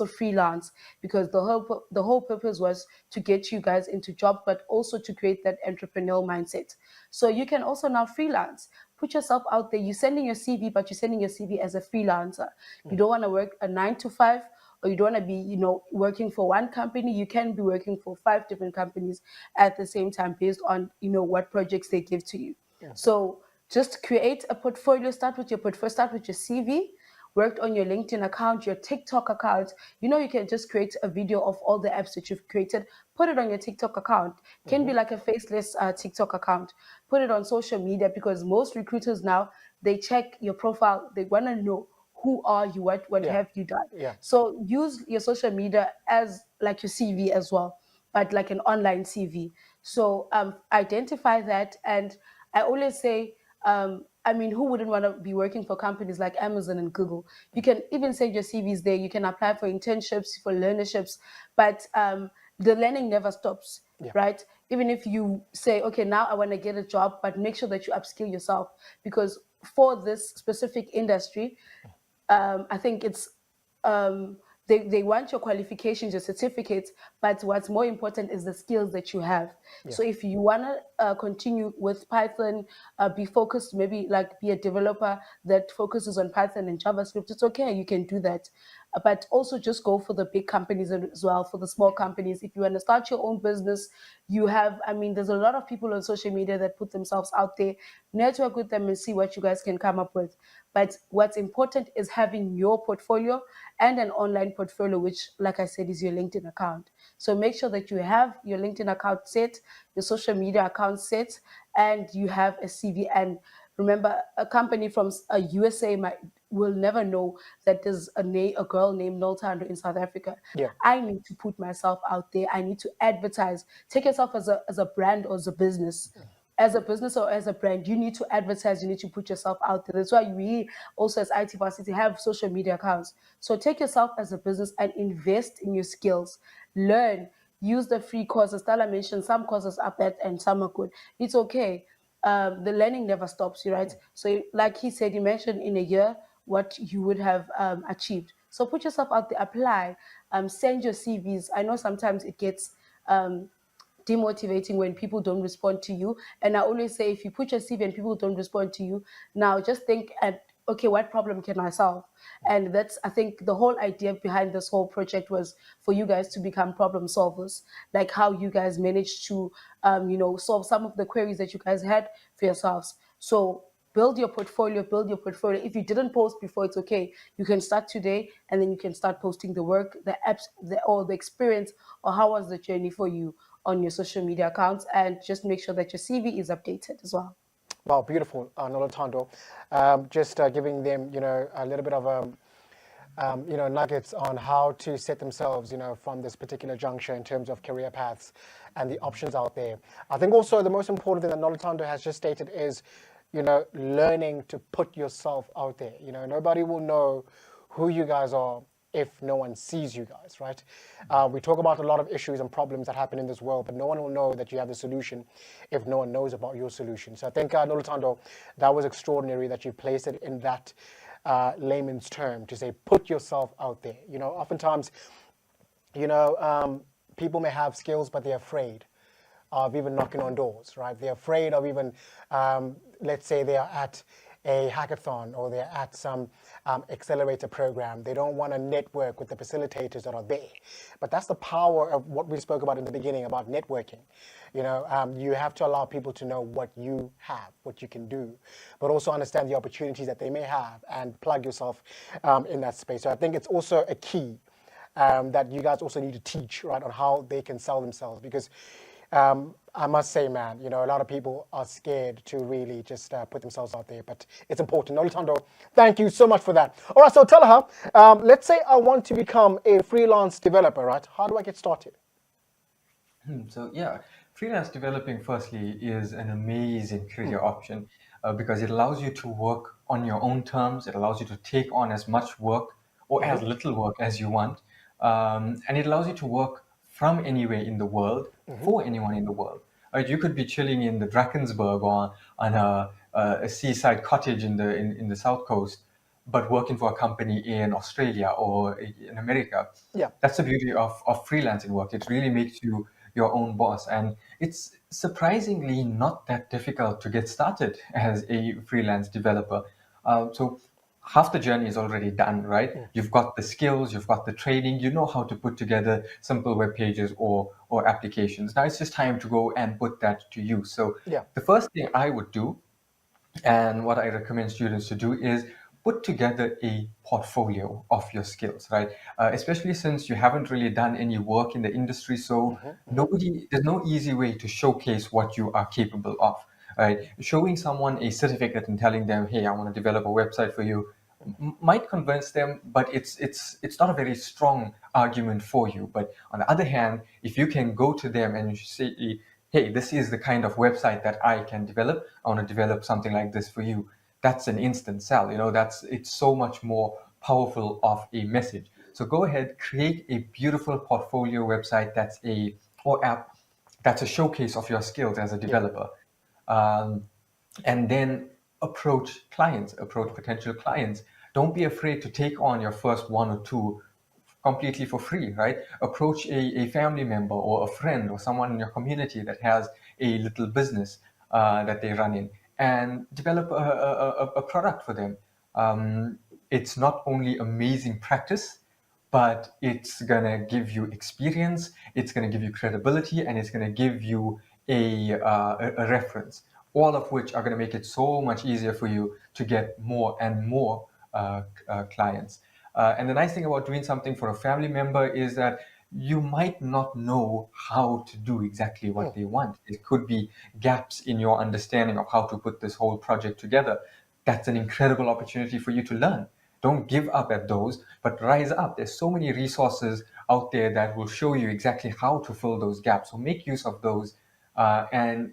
freelance, because the whole purpose was to get you guys into jobs, but also to create that entrepreneurial mindset. So you can also now freelance. Put yourself out there. You're sending your CV, but you're sending your CV as a freelancer. You don't want to work a 9 to 5, or you don't want to be working for one company. You can be working for 5 different companies at the same time, based on what projects they give to you. So just create a portfolio. Start with your portfolio. Start with your CV. Worked on your LinkedIn account, your TikTok account. You can just create a video of all the apps that you've created. Put it on your TikTok account. Can be like a faceless TikTok account. Put it on social media, because most recruiters now, they check your profile. They want to know, who are you, what Yeah. have you done. Yeah. So use your social media as like your CV as well, but like an online CV. So identify that. And I always say, who wouldn't want to be working for companies like Amazon and Google? You can even send your CVs there. You can apply for internships, for learnerships, but the learning never stops, Yeah. right? Even if you say, okay, now I want to get a job, but make sure that you upskill yourself, because for this specific industry, I think it's they want your qualifications, your certificates, but what's more important is the skills that you have. Yeah. So if you want to continue with Python, be focused, maybe like be a developer that focuses on Python and JavaScript, it's okay, you can do that. But also just go for the big companies as well, for the small companies. If you want to start your own business, there's a lot of people on social media that put themselves out there. Network with them and see what you guys can come up with. But what's important is having your portfolio and an online portfolio, which, like I said, is your LinkedIn account. So make sure that you have your LinkedIn account set, your social media account set, and you have a CV. And remember, a company from a USA will never know that there's a girl named Noltando in South Africa. Yeah. I need to put myself out there. I need to advertise. Take yourself as a brand or as a business. As a business or as a brand, you need to advertise, you need to put yourself out there. That's why we also, as IT Varsity, have social media accounts. So take yourself as a business and invest in your skills. Learn, use the free courses. Stella mentioned some courses are bad and some are good. It's okay. The learning never stops, you right? So like he said, you mentioned in a year what you would have achieved. So put yourself out there, apply, send your CVs. I know sometimes it gets demotivating when people don't respond to you. And I always say, if you put your CV and people don't respond to you, now just think at, okay, what problem can I solve? And that's, I think, the whole idea behind this whole project was for you guys to become problem solvers, like how you guys managed to, solve some of the queries that you guys had for yourselves. So build your portfolio, build your portfolio. If you didn't post before, it's okay. You can start today, and then you can start posting the work, the apps, or the experience, or how was the journey for you on your social media accounts, and just make sure that your CV is updated as well. Wow, beautiful, Nolotando. Just giving them, a little bit of nuggets on how to set themselves, from this particular juncture in terms of career paths and the options out there. I think also the most important thing that Nolotando has just stated is, learning to put yourself out there. Nobody will know who you guys are if no one sees you guys, right? We talk about a lot of issues and problems that happen in this world, but no one will know that you have the solution if no one knows about your solution. So I think, Nolotando, that was extraordinary that you placed it in that layman's term to say, put yourself out there. Oftentimes, people may have skills, but they're afraid of even knocking on doors, right? They're afraid of even, let's say they are at a hackathon or they're at some accelerator program. They don't want to network with the facilitators that are there. But that's the power of what we spoke about in the beginning about networking. You have to allow people to know what you have, what you can do, but also understand the opportunities that they may have and plug yourself in that space. So I think it's also a key that you guys also need to teach, right, on how they can sell themselves, because I must say, man, a lot of people are scared to really just put themselves out there, but it's important. Nolotando, thank you so much for that. All right, so tell her, let's say I want to become a freelance developer, right? How do I get started? So yeah, freelance developing firstly is an amazing career option because it allows you to work on your own terms. It allows you to take on as much work or as little work as you want. And it allows you to work from anywhere in the world for anyone in the world. Right? You could be chilling in the Drakensberg or on a seaside cottage in the south coast, but working for a company in Australia or in America. Yeah. That's the beauty of freelancing work. It really makes you your own boss. And it's surprisingly not that difficult to get started as a freelance developer. So half the journey is already done, right? You've got the skills, you've got the training, you know how to put together simple web pages or applications. Now it's just time to go and put that to use. So Yeah. the first thing I would do, and what I recommend students to do, is put together a portfolio of your skills, right? Especially since you haven't really done any work in the industry, so there's no easy way to showcase what you are capable of, right? Showing someone a certificate and telling them, hey, I want to develop a website for you, might convince them, but it's not a very strong argument for you. But on the other hand, if you can go to them and say, hey, this is the kind of website that I can develop. I want to develop something like this for you. That's an instant sell. It's so much more powerful of a message. So go ahead, create a beautiful portfolio website or app that's a showcase of your skills as a developer. And then approach potential clients. Don't be afraid to take on your first one or two completely for free, right? Approach a family member or a friend or someone in your community that has a little business that they run in, and develop a product for them. It's not only amazing practice, but it's gonna give you experience, it's gonna give you credibility, and it's gonna give you a reference, all of which are gonna make it so much easier for you to get more and more clients. And the nice thing about doing something for a family member is that you might not know how to do exactly what they want. There could be gaps in your understanding of how to put this whole project together. That's an incredible opportunity for you to learn. Don't give up at those, but rise up. There's so many resources out there that will show you exactly how to fill those gaps. So make use of those, and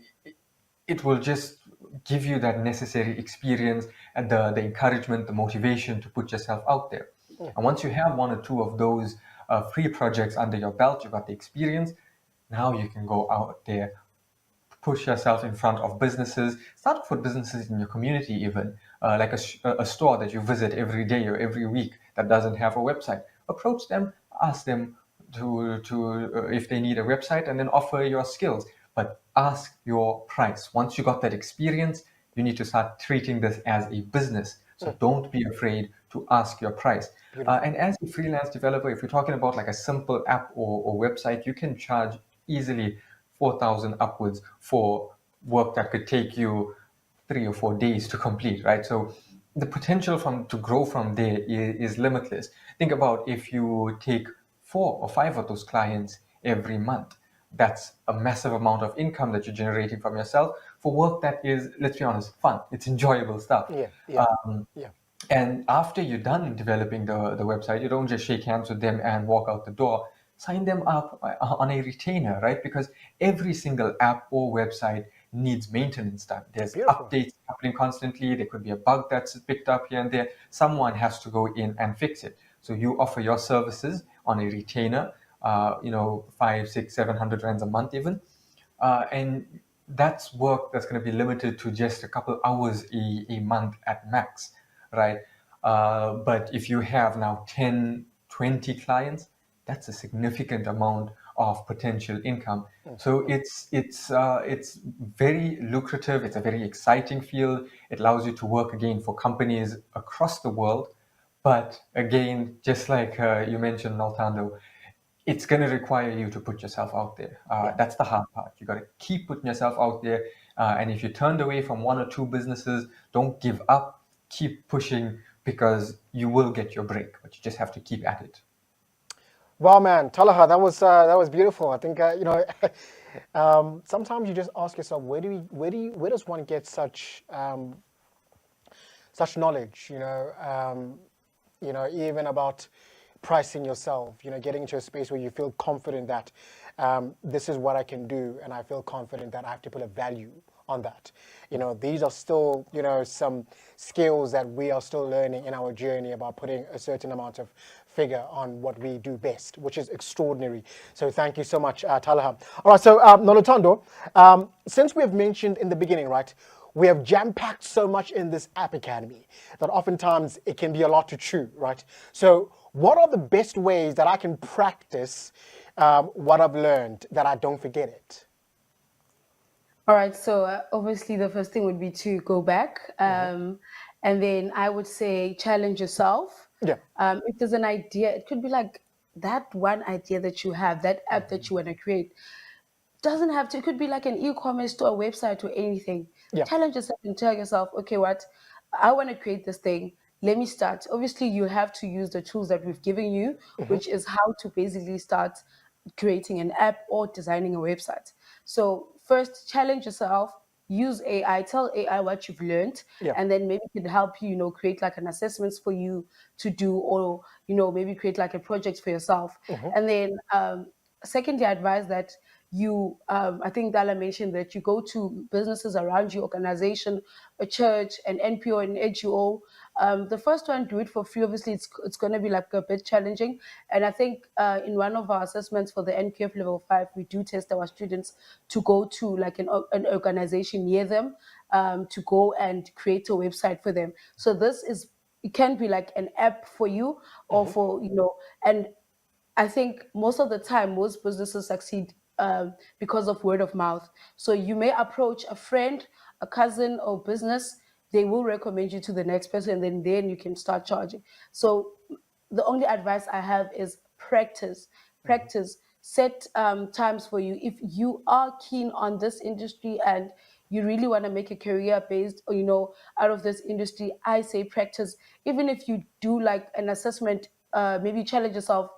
it will just give you that necessary experience and the encouragement, the motivation to put yourself out there. And once you have one or two of those free projects under your belt, you've got the experience, now you can go out there, push yourself in front of businesses, start off with businesses in your community even, like a store that you visit every day or every week that doesn't have a website. Approach them, ask them to if they need a website, and then offer your skills. But ask your price. Once you got that experience, you need to start treating this as a business. So don't be afraid to ask your price. And as a freelance developer, if you're talking about like a simple app or website, you can charge easily 4,000 upwards for work that could take you 3 or 4 days to complete, right? So the potential to grow from there is limitless. Think about if you take 4 or 5 of those clients every month. That's a massive amount of income that you're generating from yourself for work that is, let's be honest, fun. It's enjoyable stuff. Yeah, yeah, yeah. And after you're done developing the website, you don't just shake hands with them and walk out the door. Sign them up on a retainer, right? Because every single app or website needs maintenance done. There's Beautiful. updates happening constantly. There could be a bug that's picked up here and there. Someone has to go in and fix it. So you offer your services on a retainer, 5, 6, 700 rands a month even. And that's work that's going to be limited to just a couple hours a month at max, right? But if you have now 10, 20 clients, that's a significant amount of potential income. So it's very lucrative. It's a very exciting field. It allows you to work again for companies across the world. But again, just like you mentioned, Naltando, it's going to require you to put yourself out there. That's the hard part. You got to keep putting yourself out there. And if you turned away from 1 or 2 businesses, don't give up. Keep pushing because you will get your break, but you just have to keep at it. Wow, man, Talaha, that was beautiful. I think sometimes you just ask yourself, where does one get such knowledge? Even about pricing yourself. Getting into a space where you feel confident that this is what I can do, and I feel confident that I have to put a value on that. These are still some skills that we are still learning in our journey about putting a certain amount of figure on what we do best, which is extraordinary. So thank you so much, Talaha. All right, so Nolotando, since we have mentioned in the beginning, right, we have jam-packed so much in this App Academy that oftentimes it can be a lot to chew, right? So what are the best ways that I can practice what I've learned that I don't forget it? All right, so obviously the first thing would be to go back, and then I would say challenge yourself. Yeah. If there's an idea, it could be like that one idea that you have, that app that you want to create. Doesn't have to, it could be like an e-commerce store, a website, or anything. Yeah. Challenge yourself and tell yourself, okay, what? I want to create this thing. Let me start. Obviously, you have to use the tools that we've given you, which is how to basically start creating an app or designing a website. So first, challenge yourself, use AI, tell AI what you've learned, Yeah. and then maybe it can help you, create like an assessments for you to do, or maybe create like a project for yourself. And then secondly, I advise that I think Dala mentioned that you go to businesses around your organization, a church, an NPO, an NGO. The first one, do it for free. Obviously, it's going to be like a bit challenging. And I think in one of our assessments for the NQF level 5, we do test our students to go to like an organization near them, to go and create a website for them. So it can be like an app for you, or for, and I think most of the time, most businesses succeed because of word of mouth. So you may approach a friend, a cousin, or business. They will recommend you to the next person, and then you can start charging. So the only advice I have is practice. Practice. Set times for you. If you are keen on this industry and you really want to make a career based, or out of this industry, I say practice. Even if you do like an assessment, maybe challenge yourself,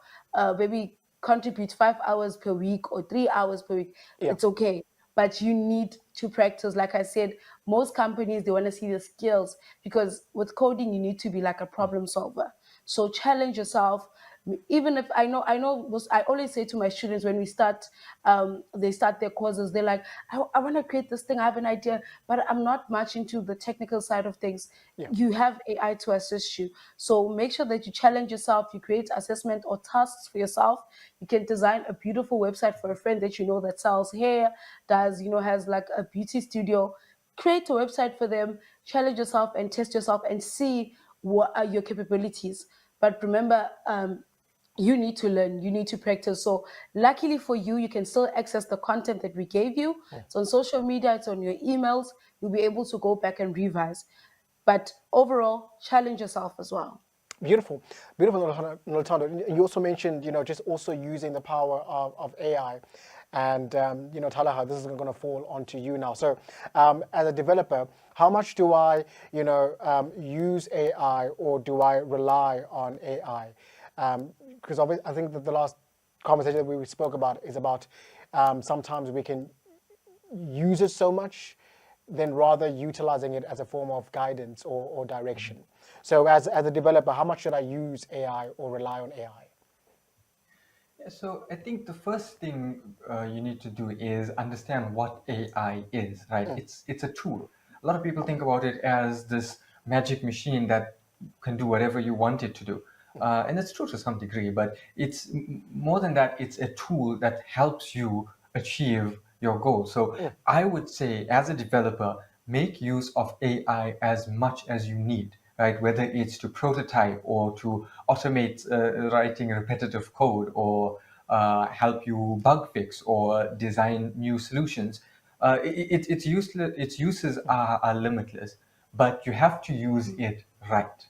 maybe contribute 5 hours per week or 3 hours per week. Yeah. It's okay, but you need to practice. Like I said, most companies, they want to see the skills, because with coding you need to be like a problem solver. So challenge yourself. Even if I always say to my students when we start, they start their courses, they're like, I want to create this thing, I have an idea, but I'm not much into the technical side of things. Yeah. You have AI to assist you. So make sure that you challenge yourself, you create assessment or tasks for yourself. You can design a beautiful website for a friend that that sells hair, has like a beauty studio. Create a website for them, challenge yourself and test yourself and see what are your capabilities. But remember, you need to learn, you need to practice. So luckily for you, you can still access the content that we gave you. It's on social media, it's on your emails. You'll be able to go back and revise. But overall, challenge yourself as well. Beautiful, beautiful, Nolitano. You also mentioned, just also using the power of AI. And Talaha, this is going to fall onto you now. So, as a developer, how much do I, use AI, or do I rely on AI? Because I think that the last conversation that we spoke about is about sometimes we can use it so much than rather utilizing it as a form of guidance or direction. So, as a developer, how much should I use AI or rely on AI? Yeah, so I think the first thing you need to do is understand what AI is, right? It's a tool. A lot of people think about it as this magic machine that can do whatever you want it to do. And it's true to some degree, but it's more than that. It's a tool that helps you achieve your goals. So I would say, as a developer, make use of AI as much as you need, right? Whether it's to prototype or to automate writing repetitive code, or help you bug fix or design new solutions. It's useless. Its uses are limitless, but you have to use it right.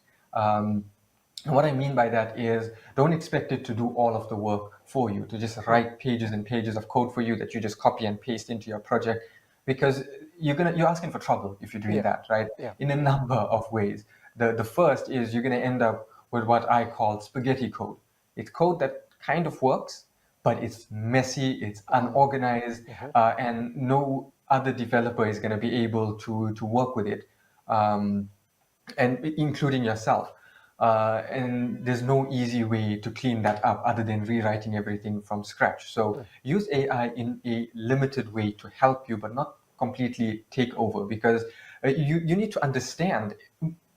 And what I mean by that is, don't expect it to do all of the work for you, to just write pages and pages of code for you that you just copy and paste into your project, because you're asking for trouble if you're doing that, right? Yeah. In a number of ways. The first is, you're gonna end up with what I call spaghetti code. It's code that kind of works, but it's messy, it's unorganized, and no other developer is gonna be able to work with it. And including yourself. And there's no easy way to clean that up other than rewriting everything from scratch. So use AI in a limited way to help you, but not completely take over, because you need to understand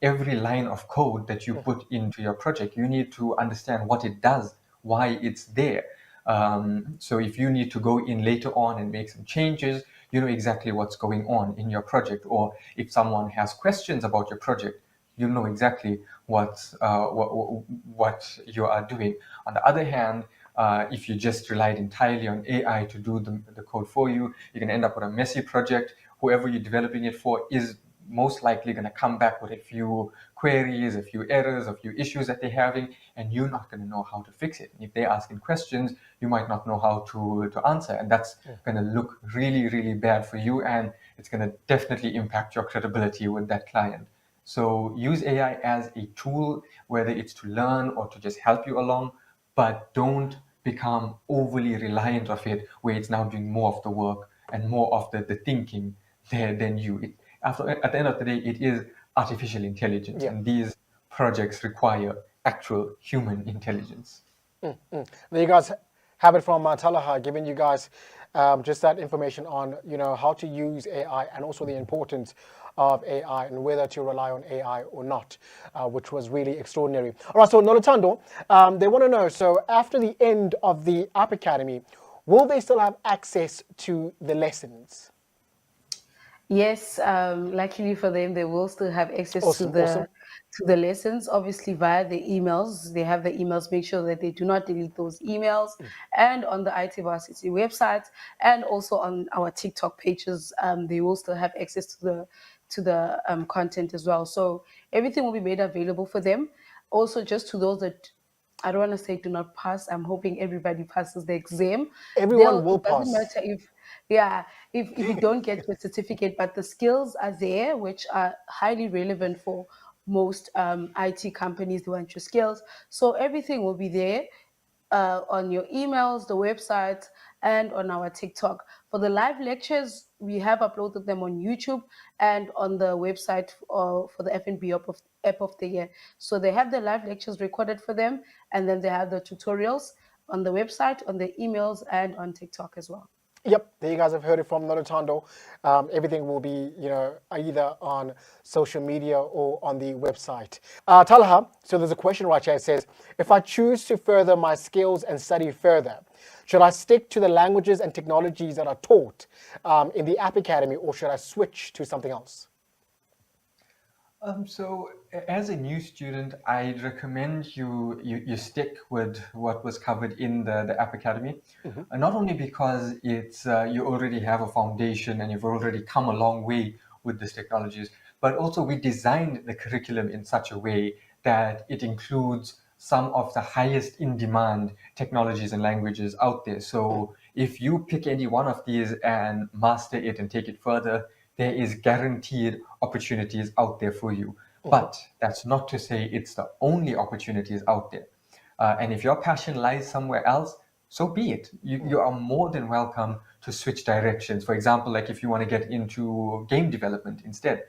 every line of code that you put into your project. You need to understand what it does, why it's there. So if you need to go in later on and make some changes, you know exactly what's going on in your project. Or if someone has questions about your project, you know exactly what you are doing. On the other hand, if you just relied entirely on AI to do the code for you, you're going to end up with a messy project. Whoever you're developing it for is most likely going to come back with a few queries, a few errors, a few issues that they're having, and you're not going to know how to fix it. And if they're asking questions, you might not know how to answer, and that's going to look really, really bad for you, and it's going to definitely impact your credibility with that client. So use AI as a tool, whether it's to learn or to just help you along, but don't become overly reliant of it, where it's now doing more of the work and more of the thinking there than you. At the end of the day, it is artificial intelligence, and these projects require actual human intelligence. There you guys have it from Talaha, giving you guys just that information on how to use AI, and also the importance of AI and whether to rely on AI or not, which was really extraordinary. All right, so Nolutando, they want to know, so after the end of the App Academy, will they still have access to the lessons? Yes, luckily for them, they will still have access Awesome, to awesome. the lessons, obviously via the emails. They have the emails. Make sure that they do not delete those emails, and on the IT Varsity website, and also on our TikTok pages, they will still have access to the content as well. So everything will be made available for them. Also, just to those that, I don't want to say do not pass. I'm hoping everybody passes the exam. Everyone will It doesn't pass. matter if you don't get your certificate, but the skills are there, which are highly relevant for most IT companies. They want your skills. So everything will be there on your emails, the website, and on our TikTok. For the live lectures, we have uploaded them on YouTube and on the website for the FNB app of the year. So they have the live lectures recorded for them, and then they have the tutorials on the website, on the emails, and on TikTok as well. Yep, there you guys have heard it from Nolutando. Everything will be, either on social media or on the website. Talaha, so there's a question right here. It says, if I choose to further my skills and study further, should I stick to the languages and technologies that are taught in the App Academy, or should I switch to something else? So as a new student, I'd recommend you stick with what was covered in the App Academy. Not only because it's you already have a foundation and you've already come a long way with these technologies, but also we designed the curriculum in such a way that it includes some of the highest in demand technologies and languages out there. So If you pick any one of these and master it and take it further, there is guaranteed opportunities out there for you. But that's not to say it's the only opportunities out there. And if your passion lies somewhere else, so be it. You are more than welcome to switch directions. For example, like if you want to get into game development instead,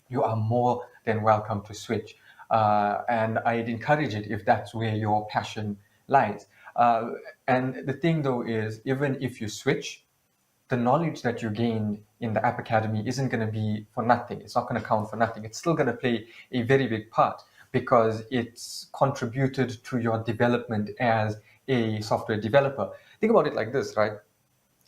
you are more than welcome to switch. And I'd encourage it if that's where your passion lies. And the thing though is, even if you switch, the knowledge that you gained in the App Academy isn't going to be for nothing. It's not going to count for nothing. It's still going to play a very big part because it's contributed to your development as a software developer. Think about it like this, right?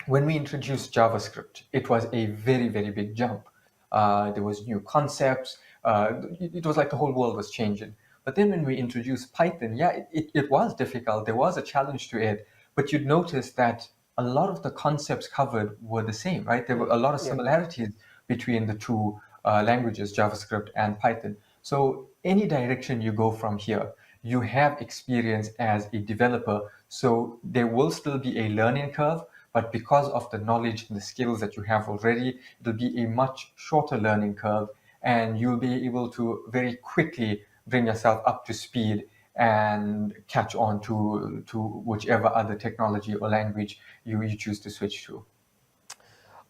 When we introduced JavaScript, it was a very, very big jump. There was new concepts. It was like the whole world was changing. But then when we introduced Python, yeah, it was difficult. There was a challenge to it. But you'd notice that a lot of the concepts covered were the same, right? There were a lot of similarities between the two languages, JavaScript and Python. So any direction you go from here, you have experience as a developer. So there will still be a learning curve, but because of the knowledge and the skills that you have already, it'll be a much shorter learning curve, and you'll be able to very quickly bring yourself up to speed and catch on to whichever other technology or language you choose to switch to.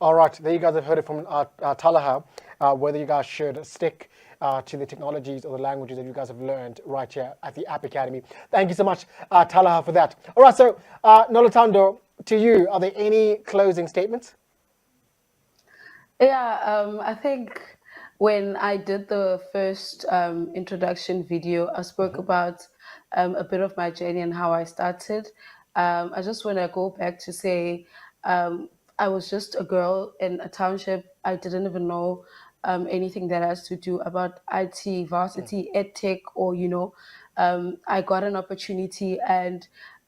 All right, there you guys have heard it from Talaha, whether you guys should stick to the technologies or the languages that you guys have learned right here at the App Academy. Thank you so much, Talaha, for that. All right, so Nolutando, to you, are there any closing statements? Yeah, I think when I did the first introduction video, I spoke about a bit of my journey and how I started. I just want to go back to say I was just a girl in a township. I didn't even know anything that has to do about IT, varsity, edtech, or I got an opportunity, and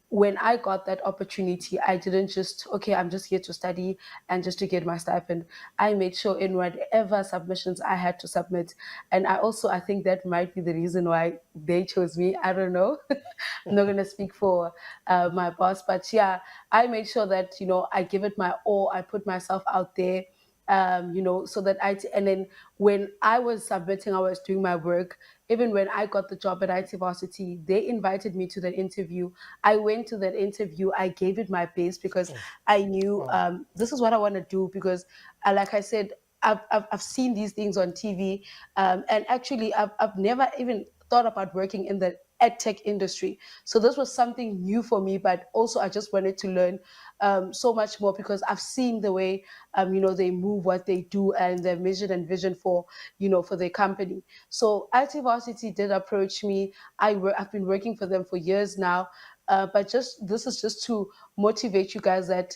when I got that opportunity, I didn't just, okay, I'm just here to study and just to get my stipend. I made sure in whatever submissions I had to submit. And I think that might be the reason why they chose me. I don't know. I'm not going to speak for my boss, but yeah, I made sure that, I give it my all. I put myself out there. So that and then when I was submitting, I was doing my work. Even when I got the job at IT Varsity, they invited me to that interview. I went to that interview. I gave it my best because I knew this is what I want to do. Because, like I said, I've seen these things on TV, and actually, I've never even thought about working in the ed tech industry. So this was something new for me, but also I just wanted to learn so much more because I've seen the way, they move, what they do, and their mission and vision for, for their company. So IT Varsity did approach me. I've been working for them for years now, but this is just to motivate you guys that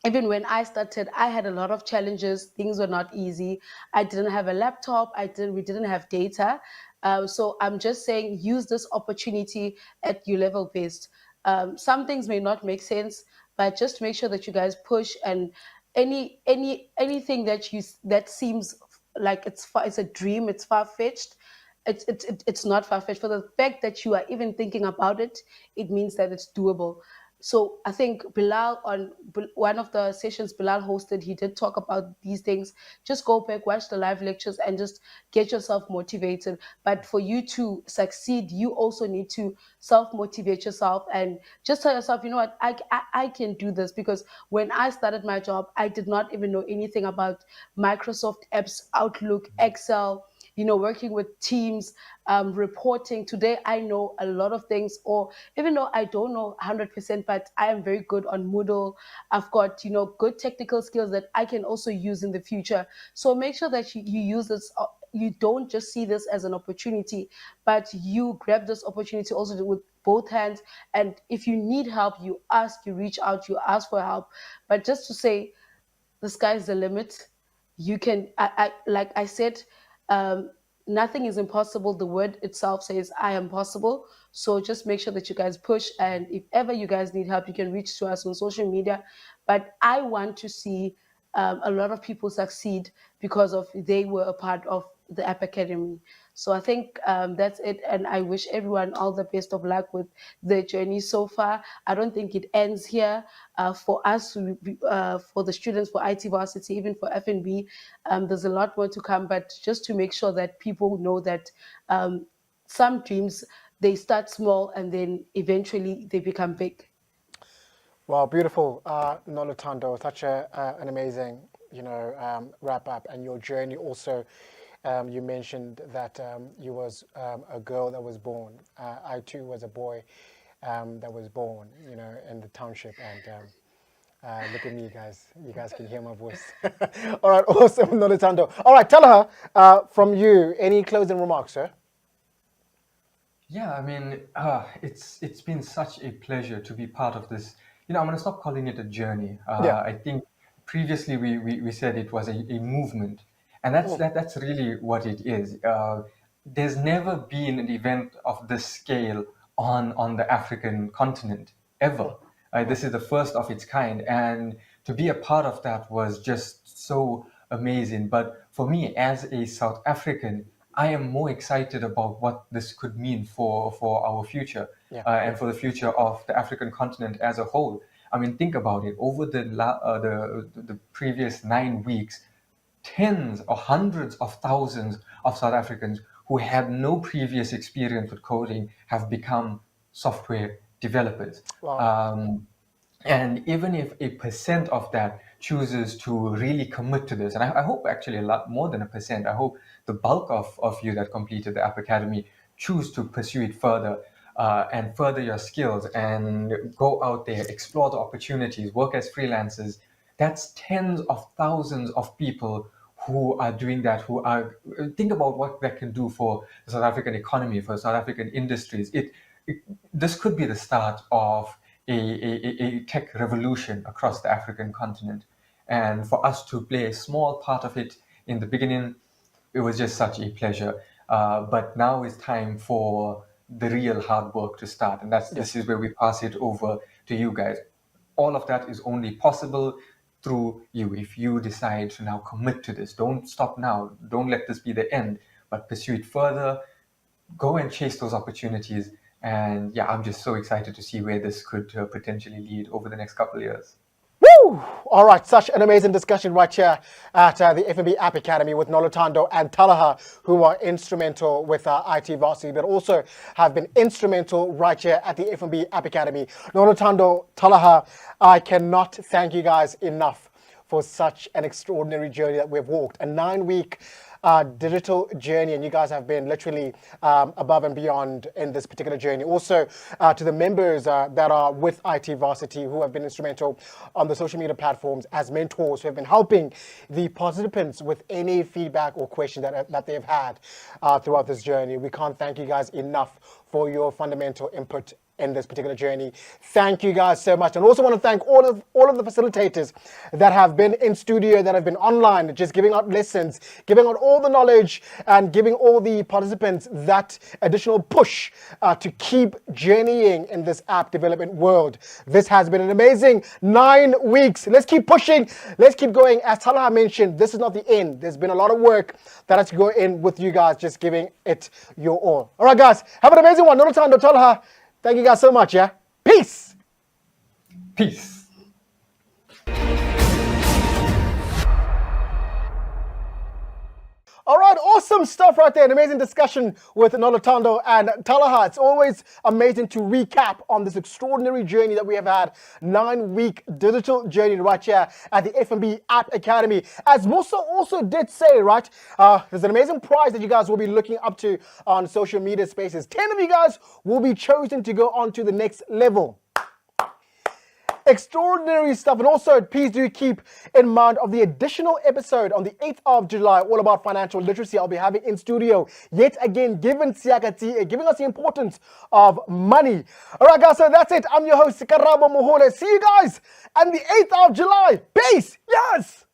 even when I started, I had a lot of challenges. Things were not easy. I didn't have a laptop. We didn't have data. So I'm just saying, use this opportunity at your level best. Some things may not make sense, but just make sure that you guys push, and anything that seems like it's a dream, it's far fetched. It's not far fetched. For the fact that you are even thinking about it, it means that it's doable. So I think Bilal, on one of the sessions Bilal hosted, he did talk about these things. Just go back, watch the live lectures, and just get yourself motivated. But for you to succeed, you also need to self-motivate yourself and just tell yourself, you know what, I can do this. Because when I started my job, I did not even know anything about Microsoft apps, Outlook, Excel, working with teams, reporting. Today, I know a lot of things, or even though I don't know 100%, but I am very good on Moodle. I've got, good technical skills that I can also use in the future. So make sure that you use this. You don't just see this as an opportunity, but you grab this opportunity also with both hands. And if you need help, you reach out, you ask for help. But just to say, the sky's the limit. You can, like I said, nothing is impossible. The word itself says, I am possible. So just make sure that you guys push. And if ever you guys need help, you can reach to us on social media. But I want to see a lot of people succeed because of they were a part of the App Academy. So I think that's it, and I wish everyone all the best of luck with their journey so far. I don't think it ends here. For us, for the students, for IT Varsity, even for FNB, there's a lot more to come. But just to make sure that people know that some dreams, they start small and then eventually they become big. Well, beautiful, Nolutando. Such an amazing, wrap up, and your journey also. You mentioned that you was a girl that was born. I too was a boy that was born, in the township. And look at me, guys. You guys can hear my voice. All right, awesome, Nolutando. All right, tell her from you. Any closing remarks, sir? Yeah, I mean, it's been such a pleasure to be part of this. I'm going to stop calling it a journey. Yeah. I think previously we said it was a movement, and that's really what it is. There's never been an event of this scale on the African continent ever. This is the first of its kind, and to be a part of that was just so amazing. But for me, as a South African, I am more excited about what this could mean for our future, and for the future of the African continent as a whole. I mean, think about it. Over the previous 9 weeks, tens or hundreds of thousands of South Africans who had no previous experience with coding have become software developers. Wow. And even if 1% of that chooses to really commit to this, and I hope actually a lot more than 1%, I hope the bulk of you that completed the App Academy choose to pursue it further, and further your skills and go out there, explore the opportunities, work as freelancers. That's tens of thousands of people who are doing that, think about what that can do for the South African economy, for South African industries. This could be the start of a tech revolution across the African continent. And for us to play a small part of it in the beginning, it was just such a pleasure. But now it's time for the real hard work to start. And this is where we pass it over to you guys. All of that is only possible through you. If you decide to now commit to this, don't stop now. Don't let this be the end, but pursue it further. Go and chase those opportunities. And yeah, I'm just so excited to see where this could potentially lead over the next couple of years. Woo! All right, such an amazing discussion right here at the FNB App Academy with Nolutando and Talaha, who are instrumental with IT Varsity, but also have been instrumental right here at the FNB App Academy. Nolutando, Talaha, I cannot thank you guys enough for such an extraordinary journey that we've walked. A 9-week digital journey, and you guys have been literally above and beyond in this particular journey. Also to the members that are with IT Varsity, who have been instrumental on the social media platforms as mentors, who have been helping the participants with any feedback or question that they've had throughout this journey. We can't thank you guys enough for your fundamental input in this particular journey. Thank you guys so much. And also want to thank all of the facilitators that have been in studio, that have been online, just giving out lessons, giving out all the knowledge, and giving all the participants that additional push to keep journeying in this app development world. This has been an amazing 9 weeks. Let's keep pushing. Let's keep going. As Talaha mentioned, this is not the end. There's been a lot of work that has to go in with you guys, just giving it your all. All right, guys, have an amazing one. Nolutando, Talaha, thank you guys so much, yeah? Peace! Peace. All right, awesome stuff right there. An amazing discussion with Nolutando and Talaha. It's always amazing to recap on this extraordinary journey that we have had. 9-week digital journey right here at the FNB App Academy. As Musa also did say, right, there's an amazing prize that you guys will be looking up to on social media spaces. 10 of you guys will be chosen to go on to the next level. Extraordinary stuff. And also, please do keep in mind of the additional episode on the 8th of July, all about financial literacy. I'll be having in studio yet again, giving us the importance of money. All right, guys, so that's it. I'm your host, Karabo Mohole. See you guys on the 8th of July. Peace. Yes.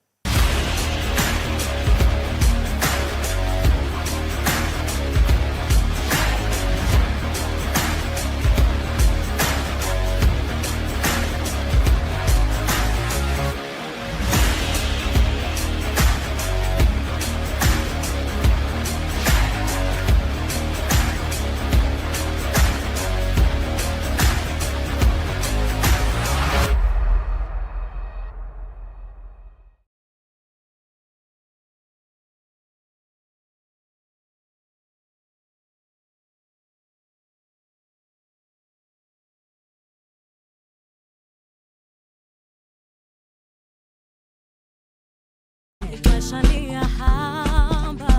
ixesha liyahamba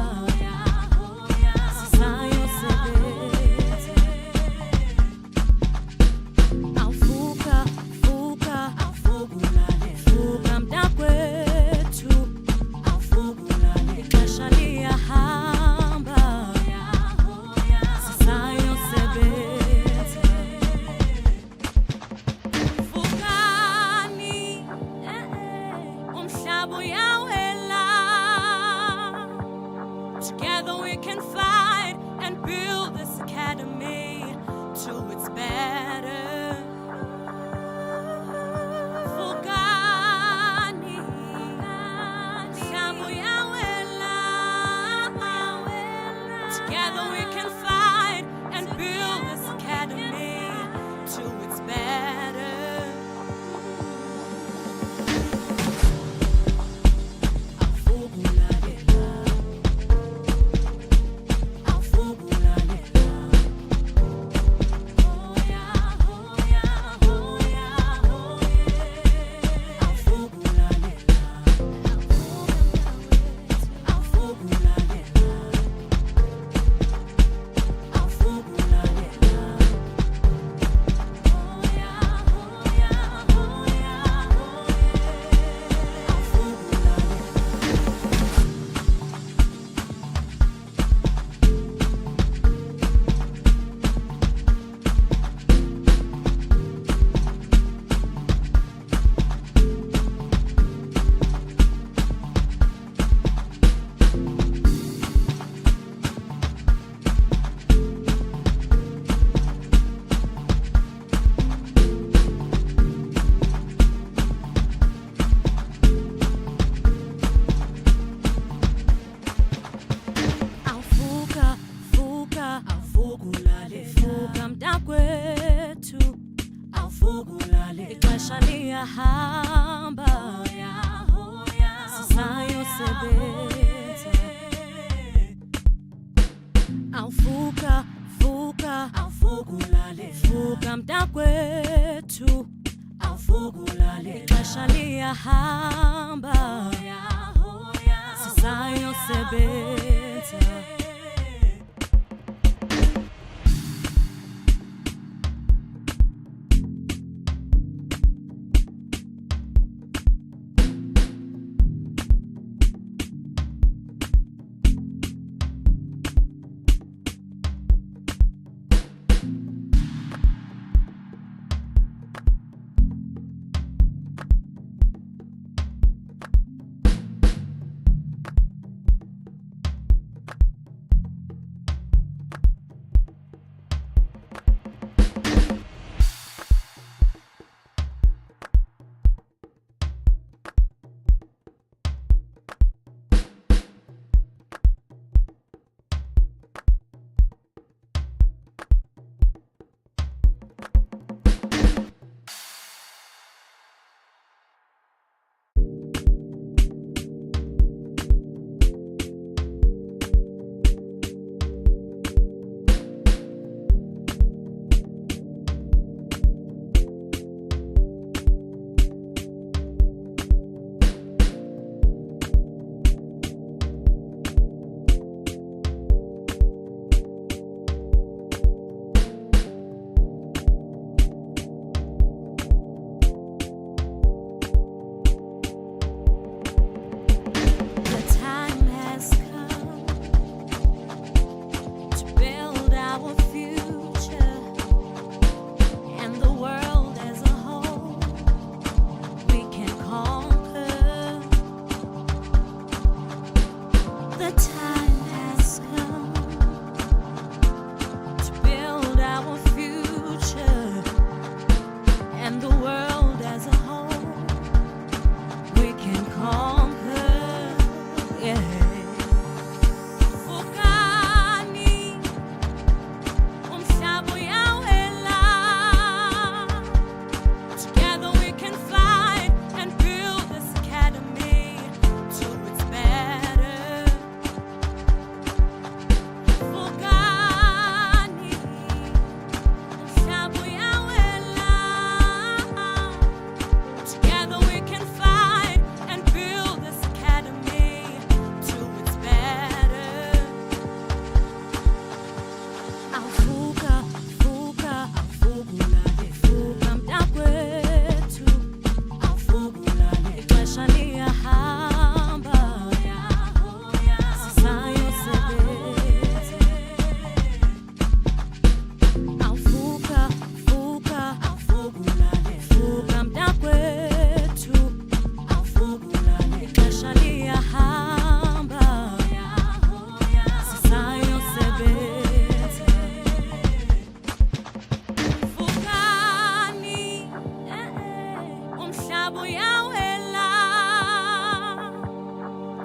sisayosebenza awuvuka vuka awuvugulale vuka mntakwethu awuvugulale ixesha liyahamba sisayosebenza vukani umhlaba uyawela together we can fight and build this academy to its better vukani umhlaba uyawela together we can fight and build this academy to its better awuvuka vuka awuvugulale vuka mntakwethu awuvugulale ixesha liyahamba sisayosebenza awuvuka vuka awuvugulale vuka mntakwethu awuvugulale ixesha liyahamba sisayosebenza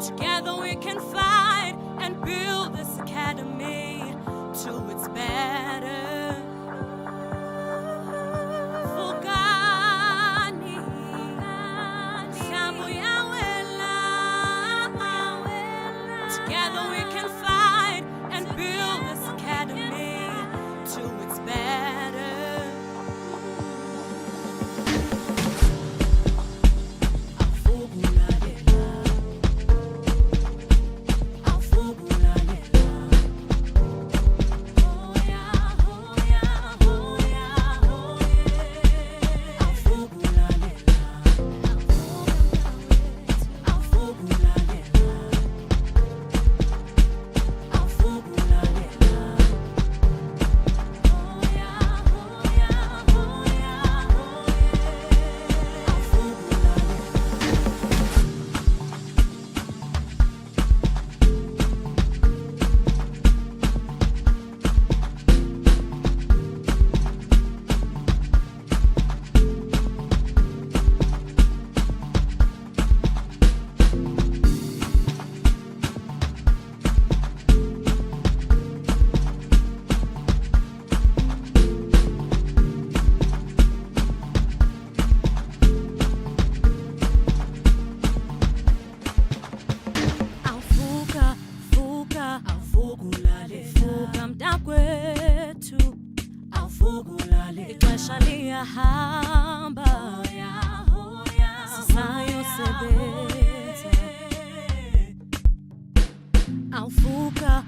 Together we can fight and build this academy to its better. Fugani, Shamu Yawela. Together we can fight and build this academy to its better. Fuka mtakwetu awufugulale ixesha liyahamba sisayosebenza awufuka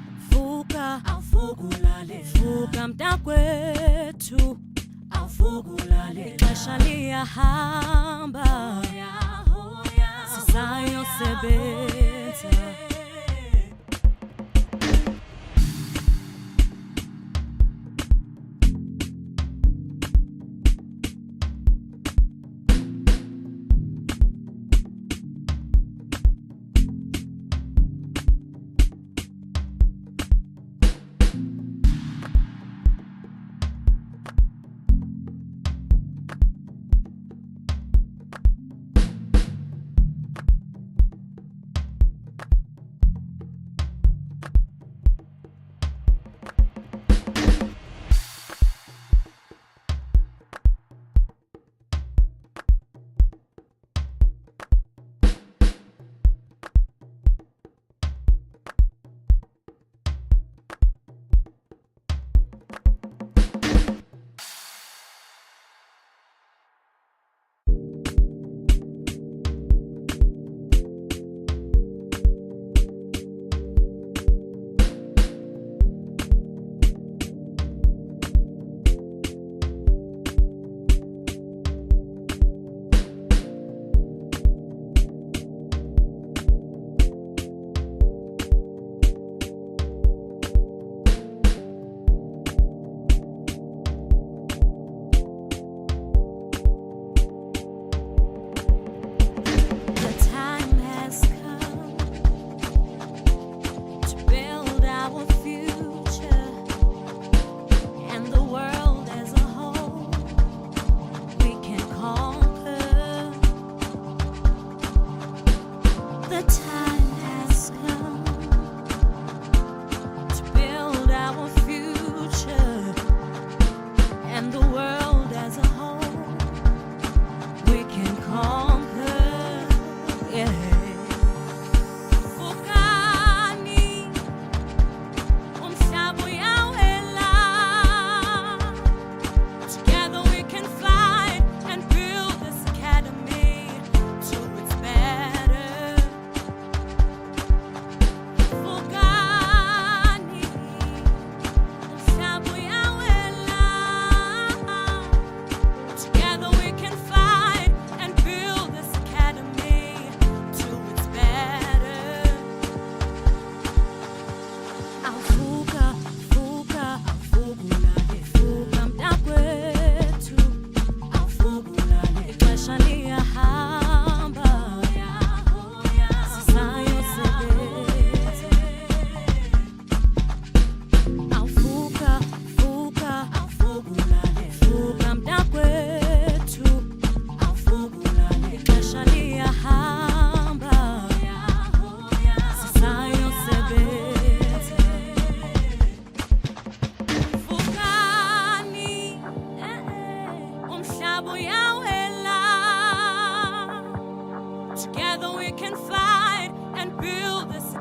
awufugulale fuka mtakwetu awufugulale ixesha liyahamba sisayosebenza.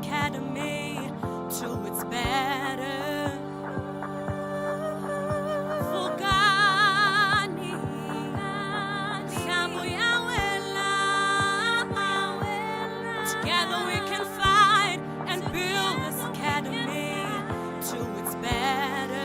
academy to its better. Fugani, Shabuyawela. Together we can fight and build this academy to its better.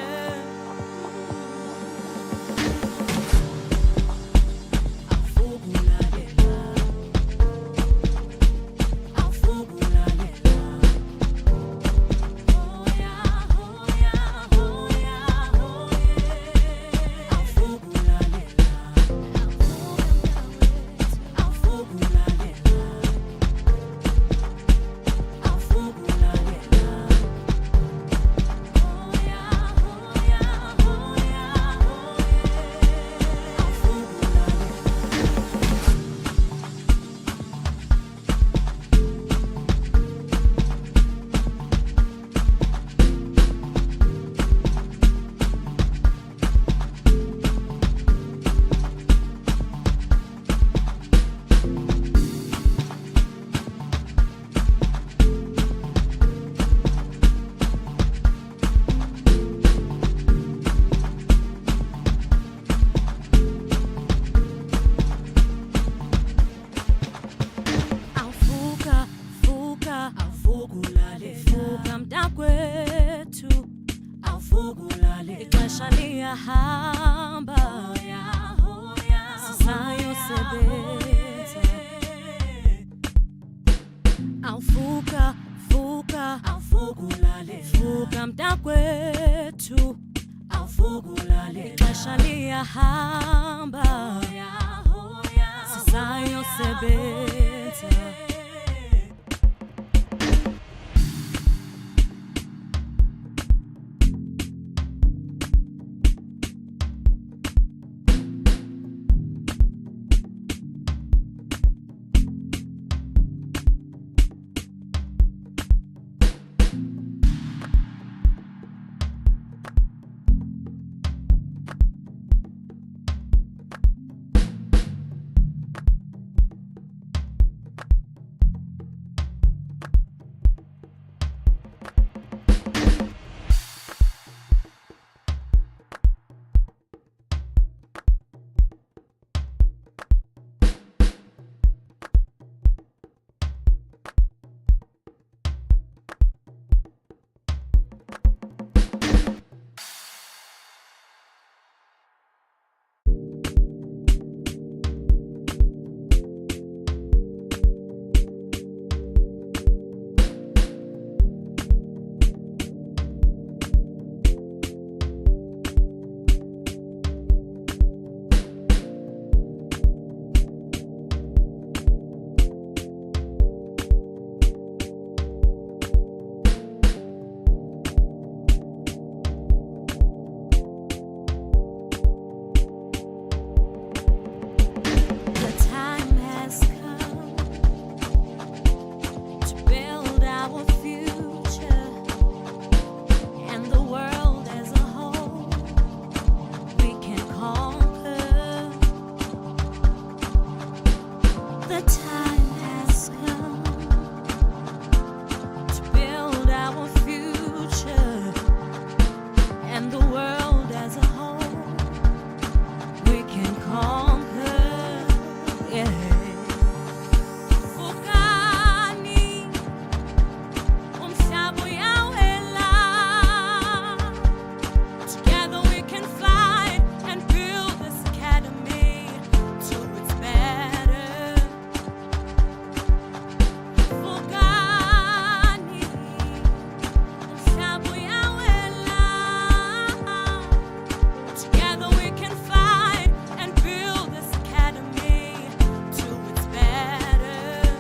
Fuka mntakwethu, ixesha liyahamba, sisayosebenza. Fuka mntakwethu, ixesha liyahamba, sisayosebenza.